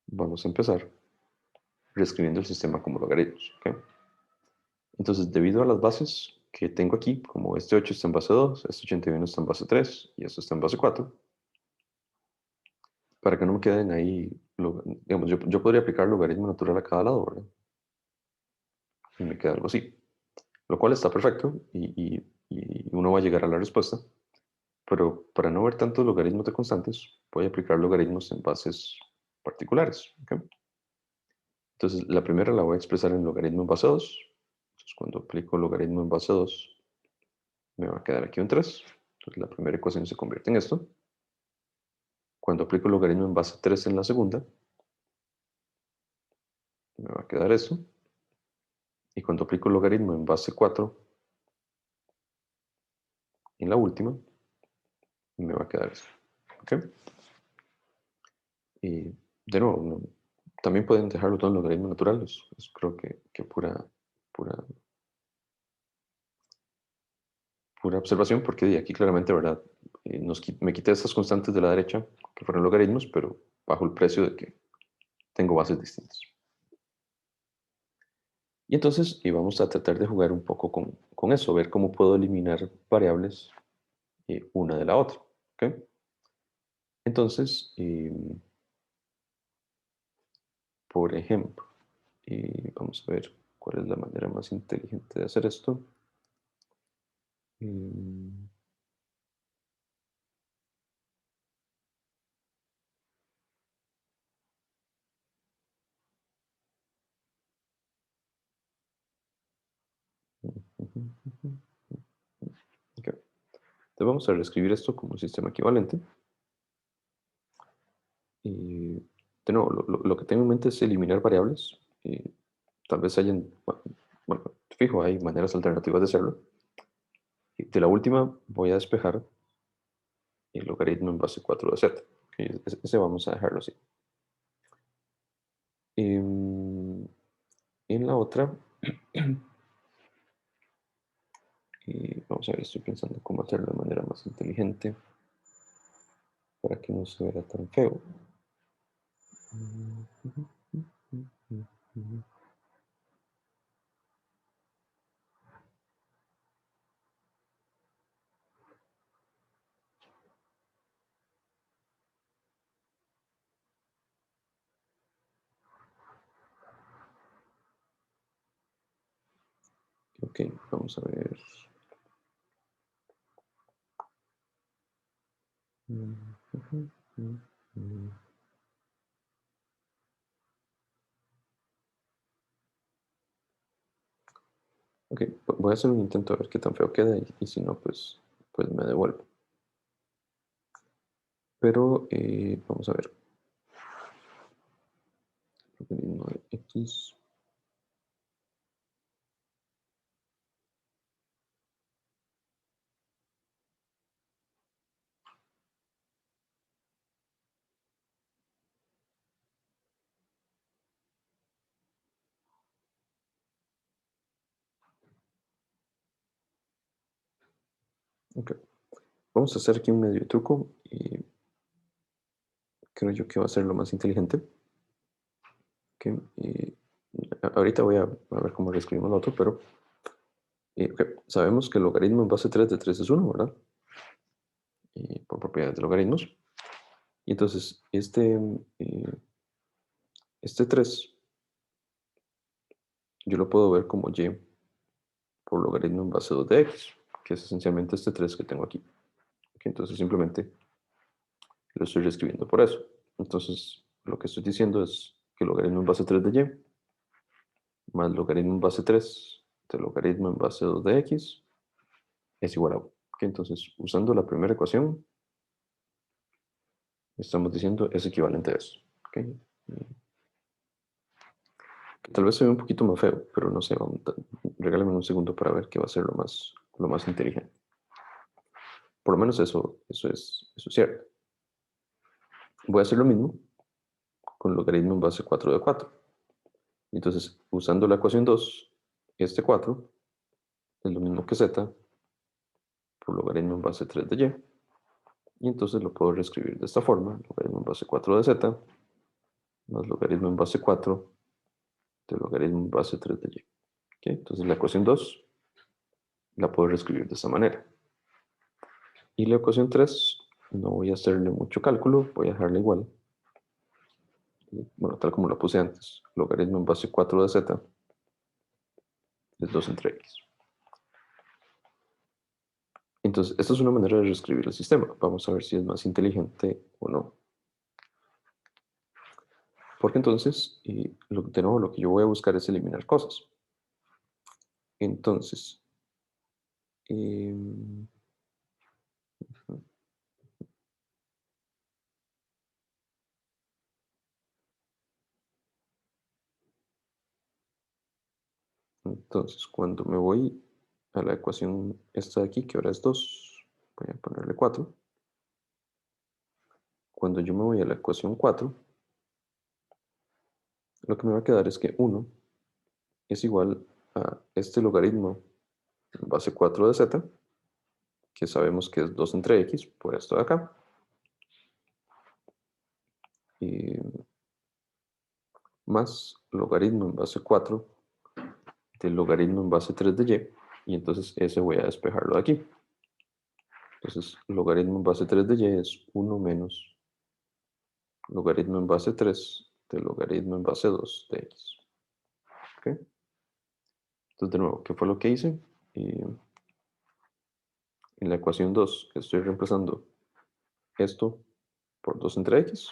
vamos a empezar reescribiendo el sistema como logaritmos. ¿Ok? Entonces, debido a las bases que tengo aquí, como este 8 está en base 2, este 81 está en base 3 y esto está en base 4, para que no me queden ahí, digamos, yo podría aplicar logaritmo natural a cada lado, ¿verdad? Y me queda algo así, lo cual está perfecto y uno va a llegar a la respuesta, pero para no ver tantos logaritmos de constantes, voy a aplicar logaritmos en bases particulares. ¿Ok? Entonces, la primera la voy a expresar en logaritmo en base 2. Entonces, cuando aplico logaritmo en base 2, me va a quedar aquí un 3. Entonces, la primera ecuación se convierte en esto. Cuando aplico logaritmo en base 3 en la segunda, me va a quedar eso. Y cuando aplico logaritmo en base 4 en la última, me va a quedar eso. ¿Ok? Y de nuevo, también pueden dejarlo todo en logaritmo natural. Creo que pura, pura observación, porque de aquí claramente, ¿verdad? Me quité estas constantes de la derecha, que fueron logaritmos, pero bajo el precio de que tengo bases distintas. Y entonces vamos a tratar de jugar un poco con eso, ver cómo puedo eliminar variables una de la otra. ¿Ok? Entonces, por ejemplo, vamos a ver cuál es la manera más inteligente de hacer esto. Mm, ok. Entonces vamos a reescribir esto como un sistema equivalente. Y de nuevo, lo que tengo en mente es eliminar variables. Y tal vez hayan, bueno, fijo, hay maneras alternativas de hacerlo. Y de la última voy a despejar el logaritmo en base 4 de z. Ese vamos a dejarlo así. En la otra, vamos a ver, estoy pensando cómo hacerlo de manera más inteligente para que no se vea tan feo. Ok, vamos a ver. Ok, voy a hacer un intento a ver qué tan feo queda y si no, pues me devuelvo. Pero vamos a ver. Logaritmo de x Ok. Vamos a hacer aquí un medio truco y creo yo que va a ser lo más inteligente. Ok, y ahorita voy a ver cómo reescribimos lo otro, pero ok, sabemos que el logaritmo en base 3 de 3 es 1, ¿verdad? Y por propiedades de logaritmos. Y entonces, este 3 yo lo puedo ver como y por logaritmo en base 2 de x, que es esencialmente este 3 que tengo aquí. Ok, entonces simplemente lo estoy reescribiendo por eso. Entonces, lo que estoy diciendo es que logaritmo en base 3 de y más logaritmo en base 3 de logaritmo en base 2 de x es igual a 1. Ok, entonces, usando la primera ecuación, estamos diciendo es equivalente a eso. Ok, que tal vez se ve un poquito más feo, pero no sé, regálame un segundo para ver qué va a ser lo más inteligente. Por lo menos eso es cierto. Voy a hacer lo mismo con logaritmo en base 4 de 4. Entonces, usando la ecuación 2, este 4 es lo mismo que z por logaritmo en base 3 de y entonces lo puedo reescribir de esta forma, logaritmo en base 4 de z más logaritmo en base 4 de logaritmo en base 3 de y. ¿Okay? Entonces la ecuación 2 la puedo reescribir de esta manera. Y la ecuación 3 no voy a hacerle mucho cálculo, voy a dejarla igual. Bueno, tal como la puse antes, logaritmo en base 4 de z es 2 entre x. Entonces, esta es una manera de reescribir el sistema. Vamos a ver si es más inteligente o no. Porque entonces, de nuevo, lo que yo voy a buscar es eliminar cosas. Entonces, em, cuando me voy a la ecuación esta de aquí, que ahora es 2, voy a ponerle 4. Cuando yo me voy a la ecuación 4, lo que me va a quedar es que 1 es igual a este logaritmo en base 4 de z, que sabemos que es 2 entre x, por esto de acá. Y más logaritmo en base 4 del logaritmo en base 3 de y entonces ese voy a despejarlo de aquí. Entonces, logaritmo en base 3 de y es 1 menos logaritmo en base 3 del logaritmo en base 2 de x. ¿Ok? Entonces, de nuevo, ¿qué fue lo que hice? En la ecuación 2 estoy reemplazando esto por 2 entre x,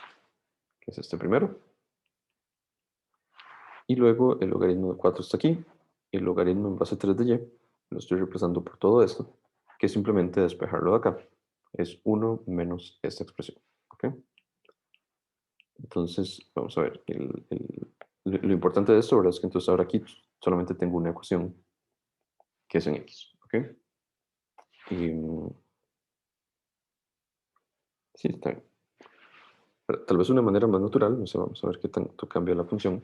que es este primero. Y luego el logaritmo de 4 está aquí. Y el logaritmo en base 3 de y lo estoy reemplazando por todo esto, que es simplemente despejarlo de acá. Es 1 menos esta expresión. ¿Ok? Entonces, vamos a ver. Lo importante de esto, ¿verdad? Es que entonces ahora aquí solamente tengo una ecuación que es en x. ¿Ok? Y, sí, está bien. Pero tal vez una manera más natural, no sé, vamos a ver qué tanto cambia la función,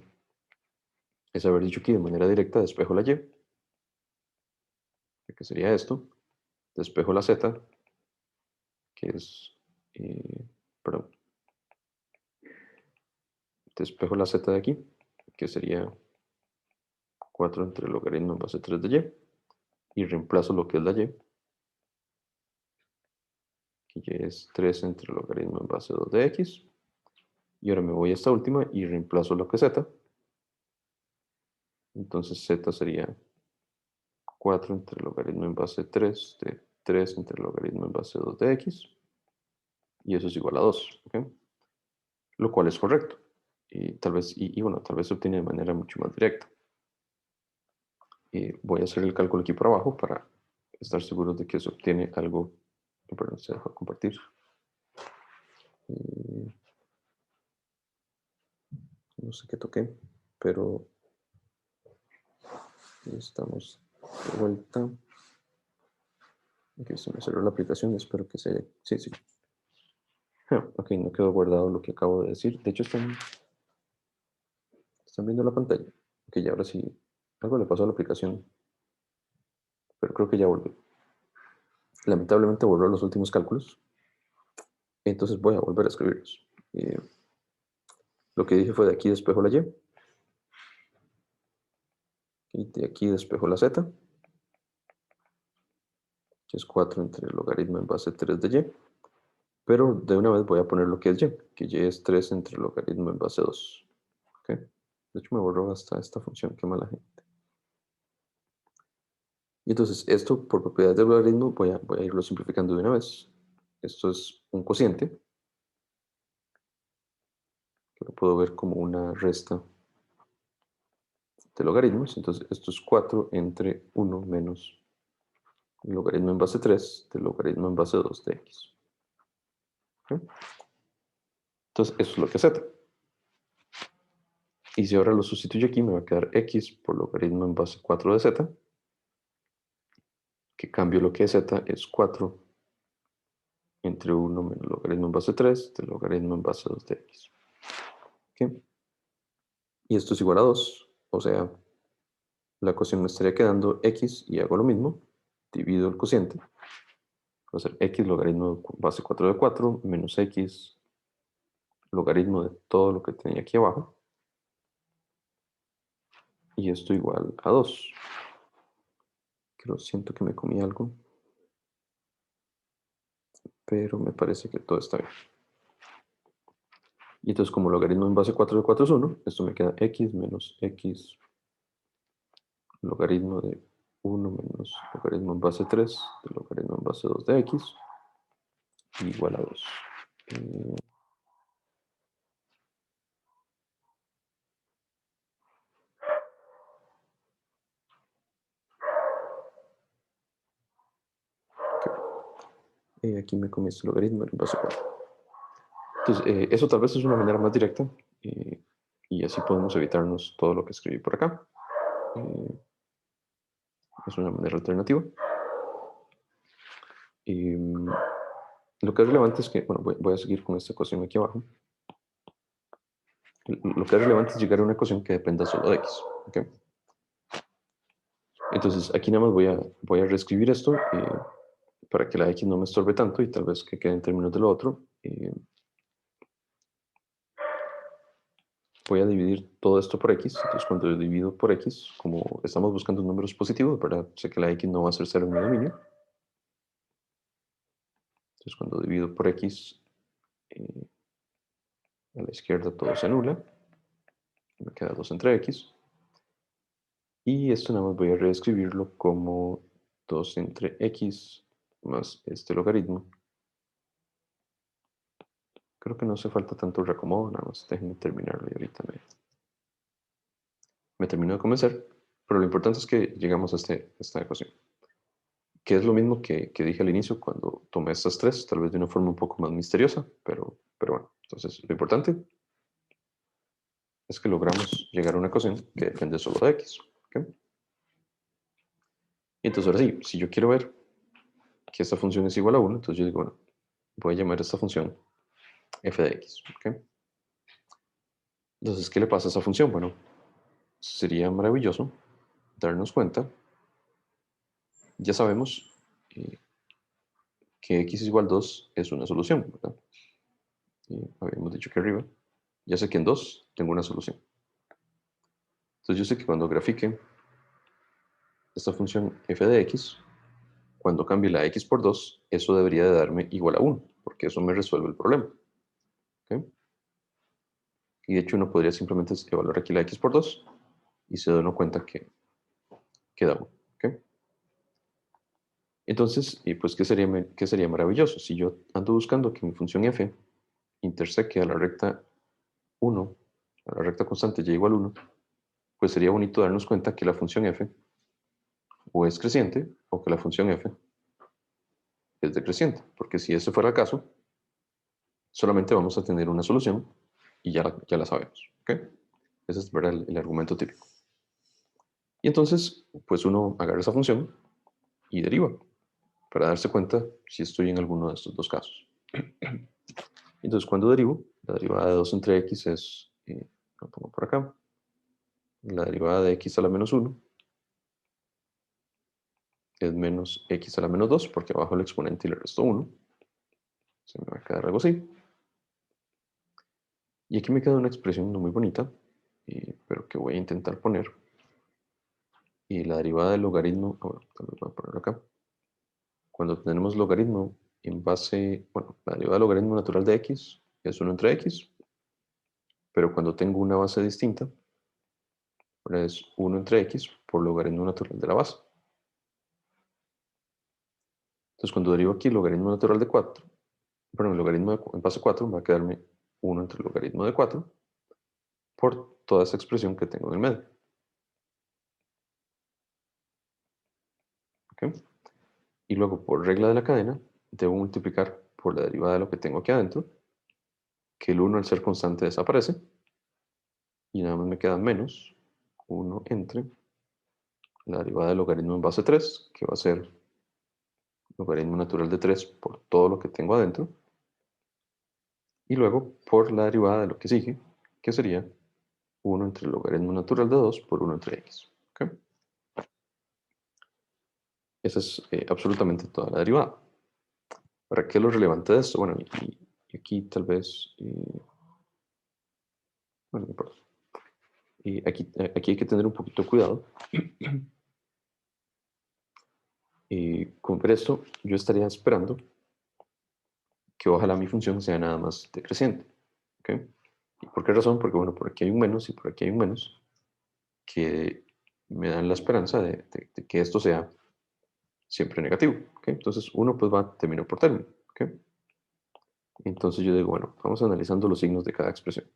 es haber dicho que de manera directa despejo la y, que sería esto, despejo la z, que es, perdón, despejo la z de aquí, que sería 4 entre el logaritmo en base 3 de y reemplazo lo que es la y, que y es 3 entre el logaritmo en base 2 de x, y ahora me voy a esta última y reemplazo lo que es z, entonces z sería 4 entre el logaritmo en base 3 de 3 entre el logaritmo en base 2 de x, y eso es igual a 2, ¿ok? Lo cual es correcto. Y tal vez, bueno, tal vez se obtiene de manera mucho más directa. Voy a hacer el cálculo aquí por abajo para estar seguro de que se obtiene algo. Perdón, se dejó compartir. No sé qué toqué, pero estamos de vuelta. Ok, se me cerró la aplicación, espero que se haya... Sí, sí. Ok, no quedó guardado lo que acabo de decir. De hecho, están viendo la pantalla. Ok, ya ahora sí, algo le pasó a la aplicación, pero creo que ya volvió. lamentablemente borró los últimos cálculos, entonces voy a volver a escribirlos. Lo que dije fue de aquí despejo la y, y de aquí despejo la z, que es 4 entre el logaritmo en base 3 de y, pero de una vez voy a poner lo que es y, que y es 3 entre el logaritmo en base 2. ¿Okay? De hecho me borró hasta esta función, qué mala gente. Y entonces esto, por propiedades del logaritmo, voy a irlo simplificando de una vez. Esto es un cociente, que lo puedo ver como una resta de logaritmos. Entonces esto es 4 entre 1 menos el logaritmo en base 3 del logaritmo en base 2 de x. ¿Okay? Entonces eso es lo que es z. Y si ahora lo sustituyo aquí, me va a quedar x por logaritmo en base 4 de z, que cambio lo que es z es 4 entre 1 menos logaritmo en base 3 del logaritmo en base 2 de x. ¿Okay? Y esto es igual a 2, o sea, la ecuación me estaría quedando x y hago lo mismo, divido el cociente, va a ser x logaritmo base 4 de 4 menos x logaritmo de todo lo que tenía aquí abajo, y esto igual a 2. Que lo siento que me comí algo, pero me parece que todo está bien. Y entonces como logaritmo en base 4 de 4 es 1, esto me queda x menos x logaritmo de 1 menos logaritmo en base 3 de logaritmo en base 2 de x igual a 2. Aquí me comí este logaritmo en base 4. Entonces, eso tal vez es una manera más directa y así podemos evitarnos todo lo que escribí por acá. Es una manera alternativa. Y lo que es relevante es que, bueno, voy a seguir con esta ecuación aquí abajo. Lo que es relevante es llegar a una ecuación que dependa solo de x. ¿Okay? Entonces, aquí nada más voy a reescribir esto para que la x no me estorbe tanto y tal vez que quede en términos de lo otro. Voy a dividir todo esto por x. Entonces, cuando divido por x, como estamos buscando números positivos, ¿verdad? Sé que la x no va a ser 0 en mi dominio. Entonces, cuando divido por x, a la izquierda todo se anula. Me queda 2 entre x. Y esto nada más voy a reescribirlo como 2 entre x más este logaritmo. Creo que no hace falta tanto reacomodo, nada más déjenme terminarlo y ahorita me termino de convencer. Pero lo importante es que llegamos a esta ecuación, que es lo mismo que dije al inicio cuando tomé estas tres, tal vez de una forma un poco más misteriosa, pero bueno. Entonces, lo importante es que logramos llegar a una ecuación que depende solo de x. ¿Okay? Y entonces, ahora sí, si yo quiero ver que esta función es igual a 1, entonces yo digo, bueno, voy a llamar a esta función f de x. ¿Okay? Entonces, ¿qué le pasa a esa función? Bueno, sería maravilloso darnos cuenta, ya sabemos que x igual 2 es una solución, ¿verdad? Habíamos dicho que arriba, ya sé que en 2 tengo una solución. Entonces yo sé que cuando grafique esta función f de x, cuando cambie la x por 2, eso debería de darme igual a 1, porque eso me resuelve el problema. ¿Okay? Y de hecho uno podría simplemente evaluar aquí la x por 2 y se da uno cuenta que queda 1. ¿Okay? Entonces, pues, ¿qué sería maravilloso? Si yo ando buscando que mi función f interseque a la recta 1, a la recta constante y igual a 1, pues sería bonito darnos cuenta que la función f o es creciente o que la función f es decreciente, porque si ese fuera el caso, solamente vamos a tener una solución y ya la sabemos. ¿Okay? Ese es, ¿verdad?, el argumento típico. Y entonces, pues uno agarra esa función y deriva para darse cuenta si estoy en alguno de estos dos casos. Entonces, cuando derivo, la derivada de 2 entre x es, lo pongo por acá, la derivada de x a la menos 1 es menos x a la menos 2, porque abajo el exponente y le resto 1. Se me va a quedar algo así. Y aquí me queda una expresión no muy bonita, pero que voy a intentar poner. Y la derivada del logaritmo, bueno, tal vez voy a ponerlo acá. Cuando tenemos logaritmo en base, bueno, la derivada del logaritmo natural de x es 1 entre x, pero cuando tengo una base distinta, ahora es 1 entre x por logaritmo natural de la base. Entonces, cuando derivo aquí el logaritmo natural de 4, bueno, el logaritmo en base 4 va a quedarme 1 entre el logaritmo de 4 por toda esa expresión que tengo en el medio. ¿Ok? Y luego, por regla de la cadena, debo multiplicar por la derivada de lo que tengo aquí adentro, que el 1 al ser constante desaparece, y nada más me queda menos 1 entre la derivada del logaritmo en base 3, que va a ser logaritmo natural de 3 por todo lo que tengo adentro, y luego por la derivada de lo que sigue, que sería 1 entre el logaritmo natural de 2 por 1 entre x. ¿Ok? Esa es absolutamente toda la derivada. ¿Para qué es lo relevante de esto? Bueno, y aquí tal vez, bueno, no importa. Y aquí hay que tener un poquito de cuidado. Y con ver esto, yo estaría esperando que ojalá mi función sea nada más decreciente. ¿Ok? ¿Y por qué razón? Porque, bueno, por aquí hay un menos y por aquí hay un menos que me dan la esperanza de que esto sea siempre negativo. ¿Ok? Entonces, uno pues va término por término. ¿Ok? Entonces yo digo, bueno, vamos analizando los signos de cada expresión.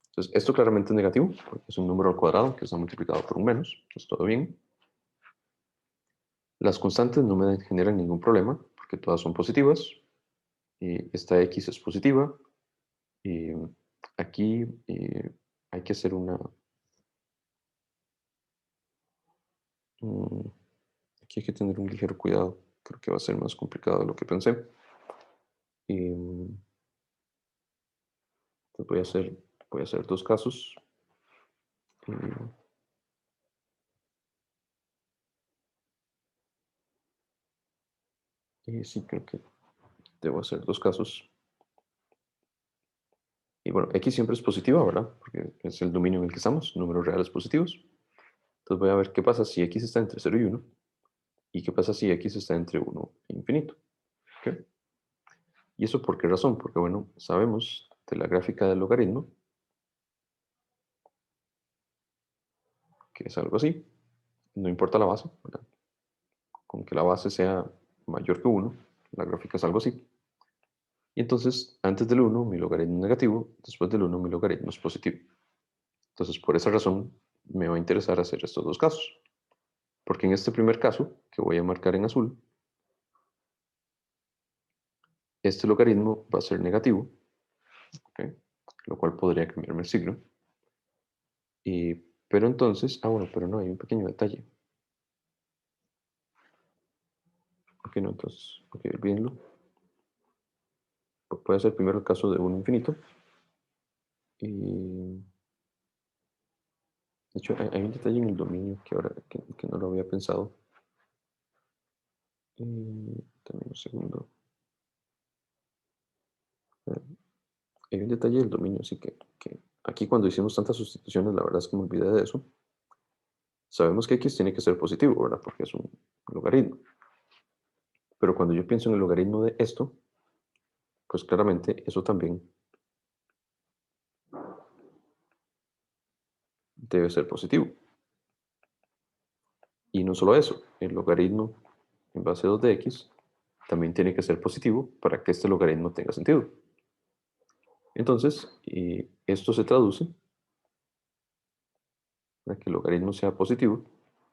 Entonces, esto claramente es negativo, porque es un número al cuadrado que está multiplicado por un menos. Entonces, todo bien. Las constantes no me generan ningún problema, porque todas son positivas. Y esta x es positiva. Y aquí hay que hacer mm, aquí hay que tener un ligero cuidado. Creo que va a ser más complicado de lo que pensé. Y pues voy a hacer dos casos. Y sí, creo que debo hacer dos casos. Y bueno, x siempre es positiva, ¿verdad? Porque es el dominio en el que estamos, números reales positivos. Entonces voy a ver qué pasa si x está entre 0 y 1. ¿Y qué pasa si x está entre 1 e infinito? ¿Ok? ¿Y eso por qué razón? Porque, bueno, sabemos de la gráfica del logaritmo, que es algo así. No importa la base, ¿verdad? Con que la base sea mayor que 1, la gráfica es algo así. Y entonces, antes del 1, mi logaritmo es negativo, después del 1, mi logaritmo es positivo. Entonces, por esa razón, me va a interesar hacer estos dos casos. Porque en este primer caso, que voy a marcar en azul, este logaritmo va a ser negativo, ¿ok? Lo cual podría cambiarme el signo. Pero entonces, bueno, pero no, hay un pequeño detalle. Ok, no, entonces, ok, olvídenlo. Puede ser primero el caso de 1 infinito. Y de hecho, hay un detalle en el dominio que ahora que no lo había pensado. También un segundo. Hay un detalle del dominio, así que aquí cuando hicimos tantas sustituciones, la verdad es que me olvidé de eso. Sabemos que x tiene que ser positivo, ¿verdad? Porque es un logaritmo. Pero cuando yo pienso en el logaritmo de esto, pues claramente eso también debe ser positivo. Y no solo eso, el logaritmo en base 2 de x también tiene que ser positivo para que este logaritmo tenga sentido. Entonces, esto se traduce, para que el logaritmo sea positivo,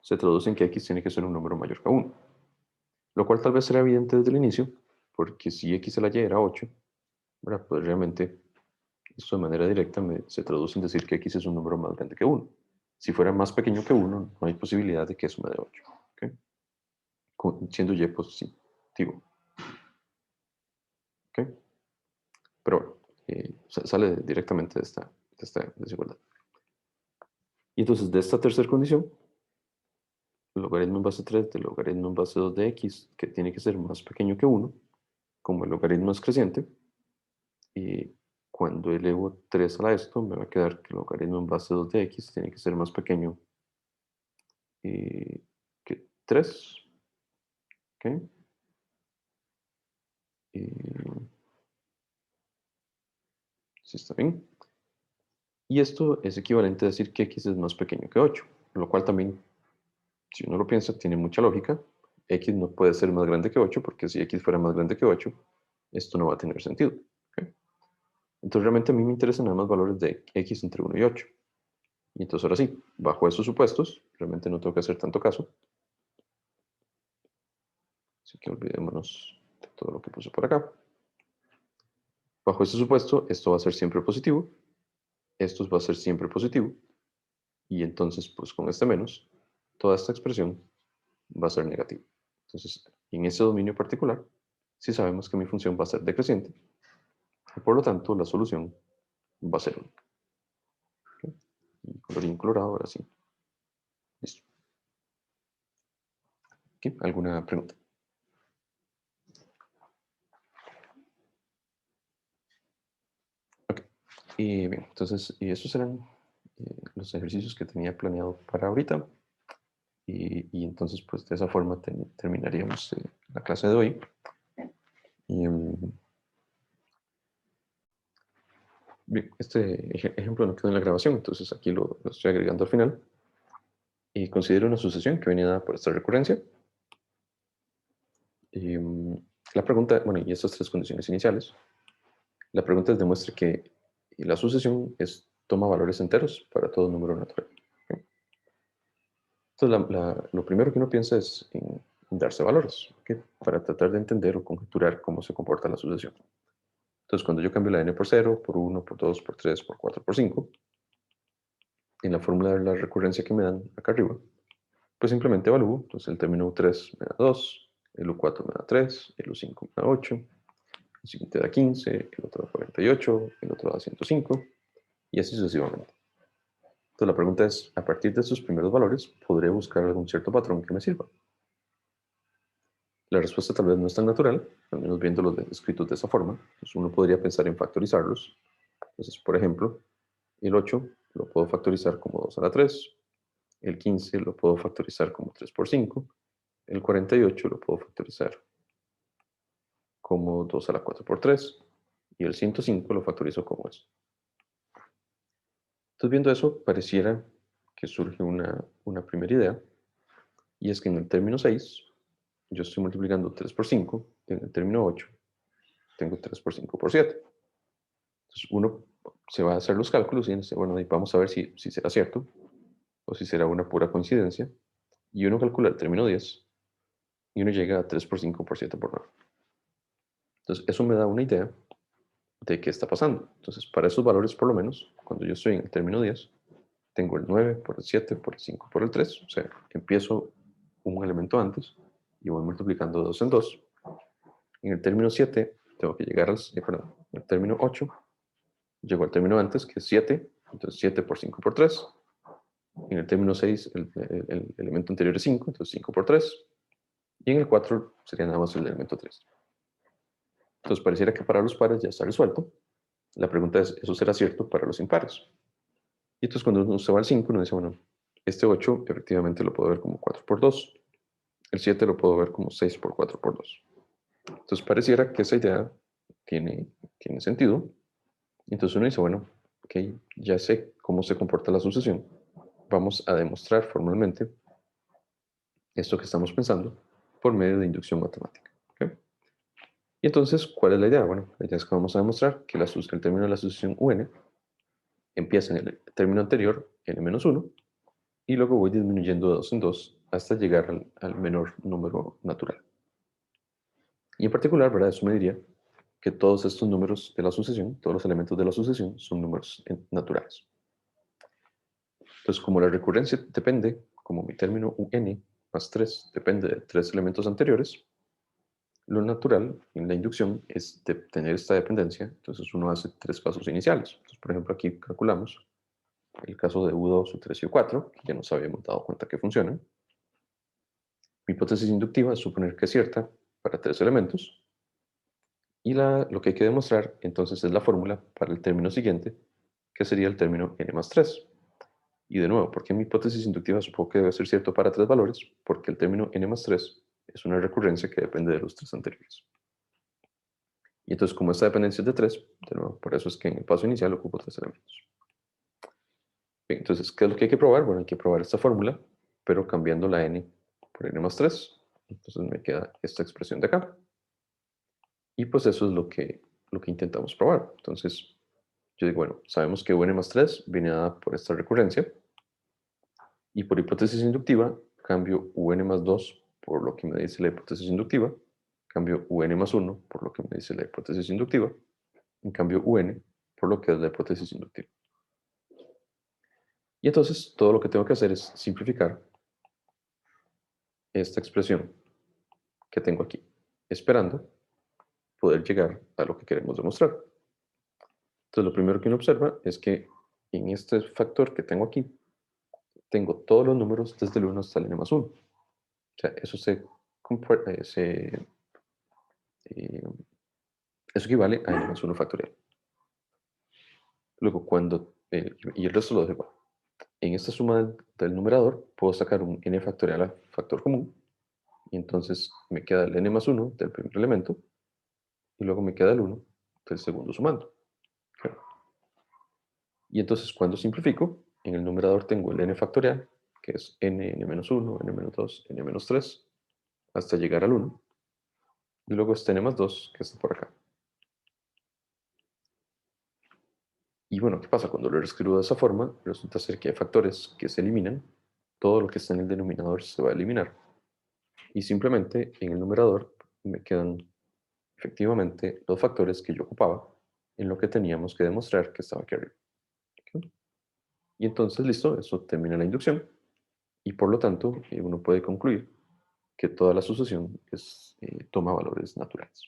se traduce en que x tiene que ser un número mayor que 1. Lo cual tal vez será evidente desde el inicio, porque si x a la y era 8, ¿verdad? Pues realmente esto de manera directa se traduce en decir que x es un número más grande que 1. Si fuera más pequeño que 1, no hay posibilidad de que eso me dé 8. ¿Okay? Siendo y positivo. ¿Okay? Pero bueno, sale directamente de esta desigualdad. Y entonces, de esta tercera condición, logaritmo en base 3 del logaritmo en base 2 de x, que tiene que ser más pequeño que 1, como el logaritmo es creciente, y cuando elevo 3 a esto, me va a quedar que el logaritmo en base 2 de x tiene que ser más pequeño que 3. ¿Ok? ¿Sí está bien? Y esto es equivalente a decir que x es más pequeño que 8, lo cual también, si uno lo piensa, tiene mucha lógica. X no puede ser más grande que 8, porque si x fuera más grande que 8, esto no va a tener sentido. ¿Ok? Entonces realmente a mí me interesan nada más valores de x entre 1 y 8. Y entonces ahora sí, bajo esos supuestos, realmente no tengo que hacer tanto caso. Así que olvidémonos de todo lo que puse por acá. Bajo ese supuesto, esto va a ser siempre positivo. Esto va a ser siempre positivo. Y entonces, pues con este menos, toda esta expresión va a ser negativa. Entonces, en ese dominio particular, sí sabemos que mi función va a ser decreciente. Y por lo tanto, la solución va a ser única. ¿Ok? Y colorín colorado, ahora sí. Listo. ¿Ok? ¿Alguna pregunta? Ok. Y bien, entonces, y esos eran los ejercicios que tenía planeado para ahorita. Y entonces, pues de esa forma terminaríamos la clase de hoy. Y, bien, este ejemplo no quedó en la grabación, entonces aquí lo estoy agregando al final. Y considero una sucesión que venía dada por esta recurrencia. Y, la pregunta, bueno, y estas tres condiciones iniciales. La pregunta es demuestre que la sucesión toma valores enteros para todo número natural. ¿Ok? Entonces, lo primero que uno piensa es en darse valores, ¿ok? Para tratar de entender o conjeturar cómo se comporta la sucesión. Entonces, cuando yo cambio la n por 0, por 1, por 2, por 3, por 4, por 5, en la fórmula de la recurrencia que me dan acá arriba, pues simplemente evalúo. Entonces, el término U3 me da 2, el U4 me da 3, el U5 me da 8, el siguiente da 15, el otro da 48, el otro da 105, y así sucesivamente. Entonces, la pregunta es, a partir de estos primeros valores, ¿podré buscar algún cierto patrón que me sirva? La respuesta tal vez no es tan natural, al menos viéndolos escritos de esa forma. Entonces, uno podría pensar en factorizarlos. Entonces, por ejemplo, el 8 lo puedo factorizar como 2 a la 3, el 15 lo puedo factorizar como 3 por 5, el 48 lo puedo factorizar como 2 a la 4 por 3, y el 105 lo factorizo como eso. Entonces, viendo eso, pareciera que surge una primera idea, y es que en el término 6, yo estoy multiplicando 3 por 5, y en el término 8, tengo 3 por 5 por 7. Entonces, uno se va a hacer los cálculos y dice, bueno, vamos a ver si será cierto, o si será una pura coincidencia, y uno calcula el término 10, y uno llega a 3 por 5 por 7 por 9. Entonces, eso me da una idea de qué está pasando. Entonces, para esos valores, por lo menos, cuando yo estoy en el término 10, tengo el 9 por el 7 por el 5 por el 3. O sea, empiezo un elemento antes y voy multiplicando de 2 en 2. En el término 7, tengo que llegar perdón, en el término 8, llego al término antes, que es 7. Entonces, 7 por 5 por 3. En el término 6, el elemento anterior es 5, entonces 5 por 3. Y en el 4 sería nada más el elemento 3. Entonces, pareciera que para los pares ya está resuelto. La pregunta es, ¿eso será cierto para los impares? Y entonces cuando uno se va al 5, uno dice, bueno, este 8 efectivamente lo puedo ver como 4 por 2. El 7 lo puedo ver como 6 por 4 por 2. Entonces pareciera que esa idea tiene sentido. Entonces uno dice, bueno, ok, ya sé cómo se comporta la sucesión. Vamos a demostrar formalmente esto que estamos pensando por medio de inducción matemática. ¿Ok? Y entonces, ¿cuál es la idea? Bueno, la idea es que vamos a demostrar que el término de la sucesión UN empieza en el término anterior, n-1, y luego voy disminuyendo de 2 en 2 hasta llegar al menor número natural. Y en particular, ¿verdad? Eso me diría que todos estos números de la sucesión, todos los elementos de la sucesión, son números naturales. Entonces, como la recurrencia depende, como mi término un más 3 depende de 3 elementos anteriores, lo natural en la inducción es tener esta dependencia. Entonces uno hace 3 pasos iniciales. Entonces, por ejemplo, aquí calculamos el caso de U2, U3 y U4, que ya nos habíamos dado cuenta que funcionan. Mi hipótesis inductiva es suponer que es cierta para 3 elementos. Y lo que hay que demostrar entonces es la fórmula para el término siguiente, que sería el término n más 3. Y de nuevo, ¿por qué mi hipótesis inductiva supongo que debe ser cierto para 3 valores? Porque el término n más 3 es una recurrencia que depende de los 3 anteriores. Y entonces, como esta dependencia es de 3, de nuevo, por eso es que en el paso inicial ocupo 3 elementos. Bien, entonces, ¿qué es lo que hay que probar? Bueno, hay que probar esta fórmula, pero cambiando la n por n más 3. Entonces me queda esta expresión de acá. Y pues eso es lo que intentamos probar. Entonces, yo digo, bueno, sabemos que un más 3 viene dada por esta recurrencia. Y por hipótesis inductiva, cambio un más 2 por lo que me dice la hipótesis inductiva. Cambio un más 1 por lo que me dice la hipótesis inductiva. En cambio un por lo que es la hipótesis inductiva. Y entonces todo lo que tengo que hacer es simplificar esta expresión que tengo aquí, esperando poder llegar a lo que queremos demostrar. Entonces lo primero que uno observa es que en este factor que tengo aquí, tengo todos los números desde el 1 hasta el n más 1. O sea, eh, eso equivale a n más 1 factorial. Luego, y el resto lo dejo igual. En esta suma del numerador, puedo sacar un n factorial a factor común. Y entonces me queda el n más 1 del primer elemento. Y luego me queda el 1 del segundo sumando. ¿Okay? Y entonces, cuando simplifico, en el numerador tengo el n factorial, que es n menos 1, n menos 2, n menos 3, hasta llegar al 1. Y luego este n más 2, que está por acá. Y bueno, ¿qué pasa? Cuando lo reescribo de esa forma, resulta ser que hay factores que se eliminan. Todo lo que está en el denominador se va a eliminar. Y simplemente en el numerador me quedan efectivamente los factores que yo ocupaba en lo que teníamos que demostrar que estaba aquí arriba. ¿Okay? Y entonces, listo, eso termina la inducción. Y por lo tanto, uno puede concluir que toda la sucesión toma valores naturales.